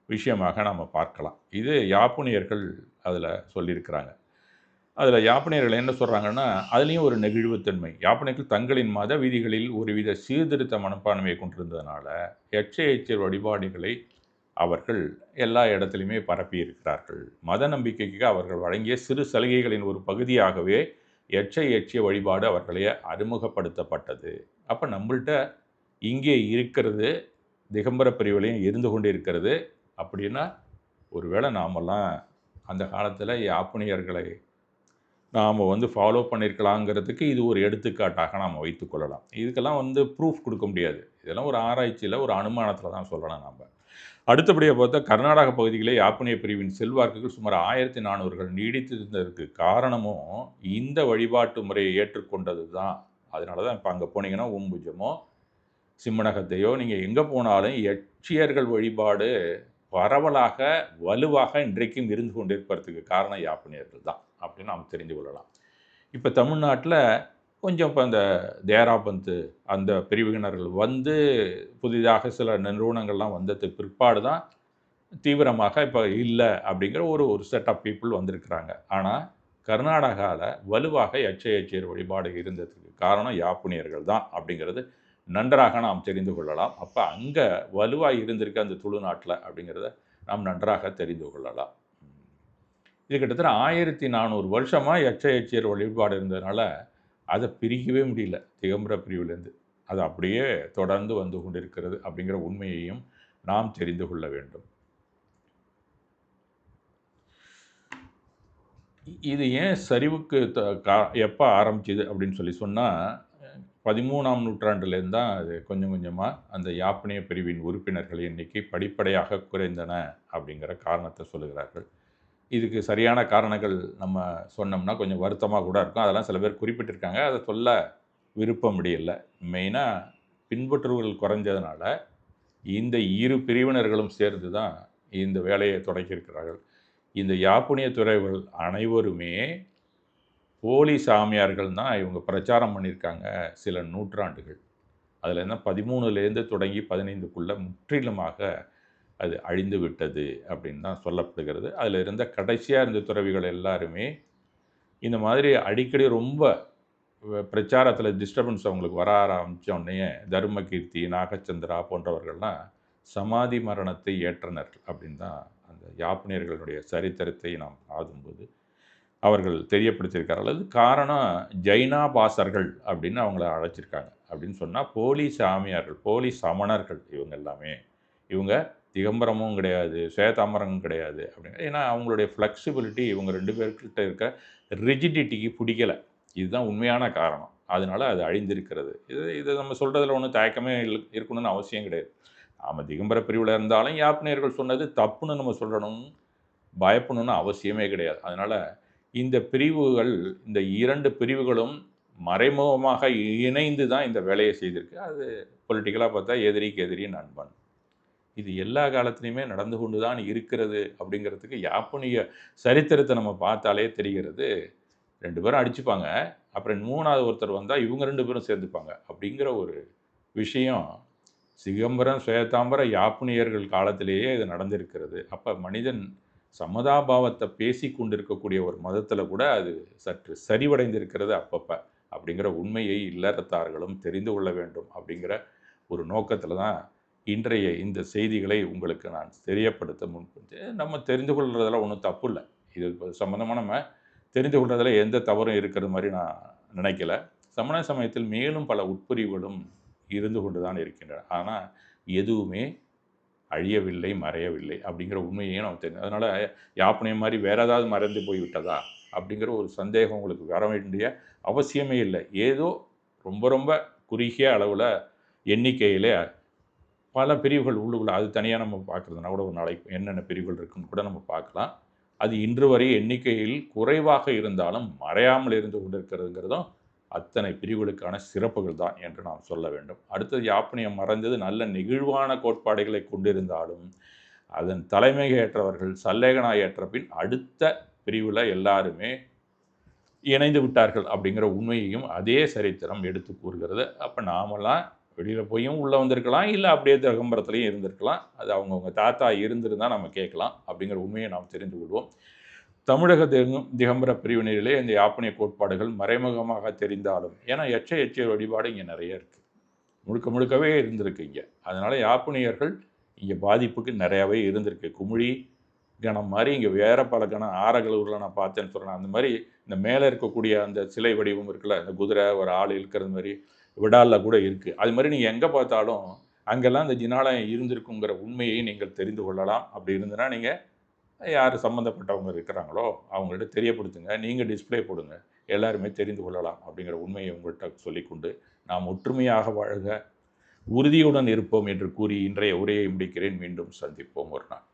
விஷயமாக நம்ம பார்க்கலாம். இது யாப்பனியர்கள் அதில் சொல்லியிருக்கிறாங்க. அதில் யாப்பனியர்கள் என்ன சொல்கிறாங்கன்னா, அதுலேயும் ஒரு நெகிழ்வுத்தன்மை. யாப்பனியர்கள் தங்களின் மத விதிகளில் ஒருவித சீர்திருத்த மனப்பான்மையை கொண்டிருந்ததுனால யட்ச எச்சியர் வழிபாடுகளை அவர்கள் எல்லா இடத்துலையுமே பரப்பி இருக்கிறார்கள். மத நம்பிக்கைக்கு அவர்கள் வழங்கிய சிறு சலுகைகளின் ஒரு பகுதியாகவே எச்சிய வழிபாடு அவர்களே அறிமுகப்படுத்தப்பட்டது. அப்போ நம்மள்கிட்ட இங்கே இருக்கிறது திகம்பர பிரிவுலையும் இருந்து கொண்டு இருக்கிறது. அப்படின்னா ஒருவேளை நாமெல்லாம் அந்த காலத்தில் யாப்பனியர்களை நாம் ஃபாலோ பண்ணியிருக்கலாங்கிறதுக்கு இது ஒரு எடுத்துக்காட்டாக நாம் வைத்துக்கொள்ளலாம். இதுக்கெல்லாம் ப்ரூஃப் கொடுக்க முடியாது. இதெல்லாம் ஒரு ஆராய்ச்சியில் ஒரு அனுமானத்தில் தான் சொல்லலாம் நம்ம. அடுத்தபடியாக பார்த்தா கர்நாடக பகுதிகளே யாப்பனிய பிரிவின் செல்வாக்குகள் சுமார் 1400 நீடித்திருந்ததற்கு காரணமும் இந்த வழிபாட்டு முறையை ஏற்றுக்கொண்டது தான். அதனால தான் இப்போ அங்கே போனீங்கன்னா உம்புஜமோ சிம்மனகத்தையோ நீங்கள் எங்கே போனாலும் யட்சியர்கள் வழிபாடு பரவலாக வலுவாக இன்றைக்கும் இருந்து கொண்டிருப்பதற்கு காரணம் யாப்பனியர்கள் தான் அப்படின்னு நாம் தெரிந்து கொள்ளலாம். இப்போ தமிழ்நாட்டில் கொஞ்சம் இப்போ அந்த தேராபந்து அந்த பிரிவினர்கள் புதிதாக சில நிறுவனங்கள்லாம் வந்ததுக்கு பிற்பாடு தான் தீவிரமாக இப்போ இல்லை அப்படிங்கிற ஒரு செட் ஆஃப் பீப்புள் வந்திருக்கிறாங்க. ஆனால் கர்நாடகாவில் வலுவாக எச்சியர் வழிபாடு இருந்ததுக்கு காரணம் யாப்பனியர்கள் தான் அப்படிங்கிறது நன்றாக நாம் தெரிந்து கொள்ளலாம். அப்போ அங்கே வலுவாக இருந்திருக்கு அந்த துளு நாட்டில் அப்படிங்கிறத நாம் நன்றாக தெரிந்து கொள்ளலாம். இது கிட்டத்தட்ட 1400 வருஷமாக எச்சியர் வழிபாடு இருந்ததுனால அதை பிரிக்கவே முடியல திகம்பர பிரிவிலேருந்து. அது அப்படியே தொடர்ந்து வந்து கொண்டிருக்கிறது அப்படிங்கிற உண்மையையும் நாம் தெரிந்து கொள்ள வேண்டும். இது ஏன் சரிவுக்கு எப்போ ஆரம்பிச்சுது அப்படின்னு சொன்னால் 13ஆம் நூற்றாண்டுலேருந்து தான் அது கொஞ்சம் கொஞ்சமாக அந்த யாப்பனிய பிரிவின் உறுப்பினர்கள் எண்ணிக்கை படிப்படியாக குறைந்தன அப்படிங்கிற காரணத்தை சொல்லுகிறார்கள். இதுக்கு சரியான காரணங்கள் நம்ம சொன்னோம்னா கொஞ்சம் வருத்தமாக கூட இருக்கும். அதெல்லாம் சில பேர் குறிப்பிட்டிருக்காங்க. அதை சொல்ல விருப்பம் முடியல. மெயினாக பின்பற்றுவர்கள் குறைஞ்சதுனால இந்த இரு பிரிவினர்களும் சேர்ந்து தான் இந்த வேலையை தொடக்கியிருக்கிறார்கள். இந்த யாப்பனிய துறவிகள் அனைவருமே போலி சாமியார்கள் தான் இவங்க பிரச்சாரம் பண்ணியிருக்காங்க சில நூற்றாண்டுகள். அதில் என்ன 13லேருந்து தொடங்கி 15க்குள்ளே முற்றிலுமாக அது அழிந்து விட்டது அப்படின்னு தான் சொல்லப்படுகிறது. அதில் இருந்த கடைசியாக இருந்த துறவிகள் எல்லாருமே இந்த மாதிரி அடிக்கடி ரொம்ப பிரச்சாரத்தில் டிஸ்டர்பன்ஸ் அவங்களுக்கு வர ஆரம்பித்தோடனே தர்மகீர்த்தி, நாகச்சந்திரா போன்றவர்கள்லாம் சமாதி மரணத்தை ஏற்றனர் அப்படின்னு தான் அந்த யாப்பனியர்களுடைய சரித்திரத்தை நாம் ஆதும்போது அவர்கள் தெரியப்படுத்தியிருக்கார்கள். அது காரணம் ஜைனா பாசர்கள் அப்படின்னு அவங்கள அழைச்சிருக்காங்க. அப்படின்னு சொன்னால் போலி சாமியார்கள், போலி சமணர்கள் இவங்க எல்லாமே. இவங்க திகம்பரமும் கிடையாது, சுவேதாம்பரமும் கிடையாது அப்படிங்க. ஏன்னா அவங்களுடைய ஃப்ளெக்சிபிலிட்டி இவங்க 2 பேர்கிட்ட இருக்க ரிஜிடிட்டிக்கு பிடிக்கல. இதுதான் உண்மையான காரணம். அதனால அது அழிந்திருக்கிறது. இது நம்ம சொல்றதுல ஒண்ணும் தயக்கமே இருக்கணும்னு அவசியம் கிடையாது. நாம திகம்பர பிரிவுல இருந்தாலும் யாப்னியர்கள் சொன்னது தப்புன்னு நம்ம சொல்லணும், பயப்படணும்னு அவசியமே கிடையாது. அதனால இந்த பிரிவுகள், இந்த 2 பிரிவுகளும் மறைமுகமாக இணைந்து தான் இந்த வேலையை செய்திருக்கு. அது பொலிட்டிக்கலா பார்த்தா எதிரிக்கு எதிரி நண்பன். இது எல்லா காலத்திலயுமே நடந்து கொண்டு தான் இருக்கிறது அப்படிங்கிறதுக்கு யாப்புனிய சரித்திரத்தை நம்ம பார்த்தாலே தெரிகிறது. 2 பேரும் அடிச்சுப்பாங்க. அப்புறம் 3வது ஒருத்தர் வந்தா இவங்க 2 பேரும் சேர்ந்துப்பாங்க. அப்படிங்கிற ஒரு விஷயம் சிகம்பரம், சுவேதாம்பரம், யாப்புனியர்கள் காலத்திலேயே இது நடந்திருக்கிறது. அப்ப மனிதன் சமதாபாவத்தை பேசிக் கொண்டிருக்கக்கூடிய ஒரு மதத்தில கூட அது சற்று சரிவடைந்திருக்கிறது அப்பப்ப. அப்படிங்கிற உண்மையை இல்லறத்தார்களும் தெரிந்து கொள்ள வேண்டும் அப்படிங்கிற ஒரு நோக்கத்தில தான் இன்றைய இந்த செய்திகளை உங்களுக்கு நான் தெரியப்படுத்த நம்ம தெரிந்து கொள்றதுல ஒண்ணும் தப்பு இல்ல. இது சம்மந்தமா நம்ம தெரிந்து கொள்றதுல எந்த தவறும் இருக்கிற மாரி நான் நினைக்கல. சமண சமயத்தில் மேலும் பல உட்பிரிவுகளும் இருந்து கொண்டு தான் இருக்கின்றன. ஆனா, எதுவுமே அழியவில்லை, மறையவில்லை அப்படிங்கிற உண்மையையும் நம்ம தெரியும். அதனால யாப்பினைய மாரி வேற ஏதாவது மறைந்து போய் விட்டதா? அப்படிங்கிற ஒரு சந்தேகம் உங்களுக்கு வர வேண்டிய அவசியமே இல்ல. ஏதோ ரொம்ப ரொம்ப குறுகிய அளவுல எண்ணிக்கையிலே பல பிரிவுகள் உள்ளுக்குள்ள அது தனியா நம்ம பார்க்குறதுனா கூட ஒரு நாளைக்கு என்னென்ன பிரிவுகள் இருக்குன்னு கூட நம்ம பார்க்கலாம். அது இன்று வரை எண்ணிக்கையில் குறைவாக இருந்தாலும் மறையாமல் இருந்து கொண்டிருக்கிறதுங்கிறதும் அத்தனை பிரிவுகளுக்கான சிறப்புகள் தான் என்று நாம் சொல்ல வேண்டும். அடுத்தது யாப்பினியம் மறைந்தது நல்ல நெகிழ்வான கோட்பாடுகளை கொண்டிருந்தாலும், அதன் தலைமை ஏற்றவர்கள் சல்லேகனா ஏற்ற பின் அடுத்த பிரிவுல எல்லாருமே இணைந்து விட்டார்கள் அப்படிங்கிற உண்மையையும் அதே சரித்திரம் எடுத்து கூறுகிறது. அப்ப நாமெல்லாம் வெளியில போயும் உள்ள வந்திருக்கலாம். இல்ல அப்படியே திகம்பரத்திலயும் இருந்திருக்கலாம். அது அவங்கவங்க தாத்தா இருந்திருந்தா நம்ம கேட்கலாம். அப்படிங்கிற உண்மையை நாம் தெரிந்து கொள்வோம். தமிழக திகம்பர பிரிவினரிலே இந்த யாப்பனிய கோட்பாடுகள் மறைமுகமாக தெரிந்தாலும் ஏன்னா எச்ச வழிபாடு இங்க நெறைய இருக்கு. முழுக்க முழுக்கவே இருந்திருக்கு இங்க. அதனால யாப்பனியர்கள் இங்க பாதிப்புக்கு நெறையாவே இருந்திருக்கு. குமிழி கணம் மாரி இங்க வேற பல கணம் ஆரகலூர்ல நான் பார்த்தேன்னு சொல்றேன். அந்த மாரி இந்த மேல இருக்கக்கூடிய அந்த சிலை வடிவம் இருக்குல்ல, அந்த குதிரை, ஒரு ஆள் இழுக்கிறது மாரி விடால்ல கூட இருக்கு. அது மாரி நீங்க எங்க பார்த்தாலும், அங்கெல்லாம் அந்த ஜினாலயம் இருந்திருக்குங்கிற உண்மையை நீங்கள் தெரிந்து கொள்ளலாம். அப்படி இருந்ததுன்னா, நீங்க யார் சம்மந்தப்பட்டவங்க இருக்கிறாங்களோ, அவங்கள்ட்ட தெரியப்படுத்துங்க. நீங்க டிஸ்ப்ளே போடுங்க. எல்லாருமே தெரிந்து கொள்ளலாம். அப்படிங்கிற உண்மையை உங்கள்ட்ட சொல்லிக்கொண்டு, நாம் ஒற்றுமையாக வாழ்க, உறுதியுடன் இருப்போம் என்று கூறி இன்றைய உரையை முடிக்கிறேன். மீண்டும் சந்திப்போம் ஒரு நாள்.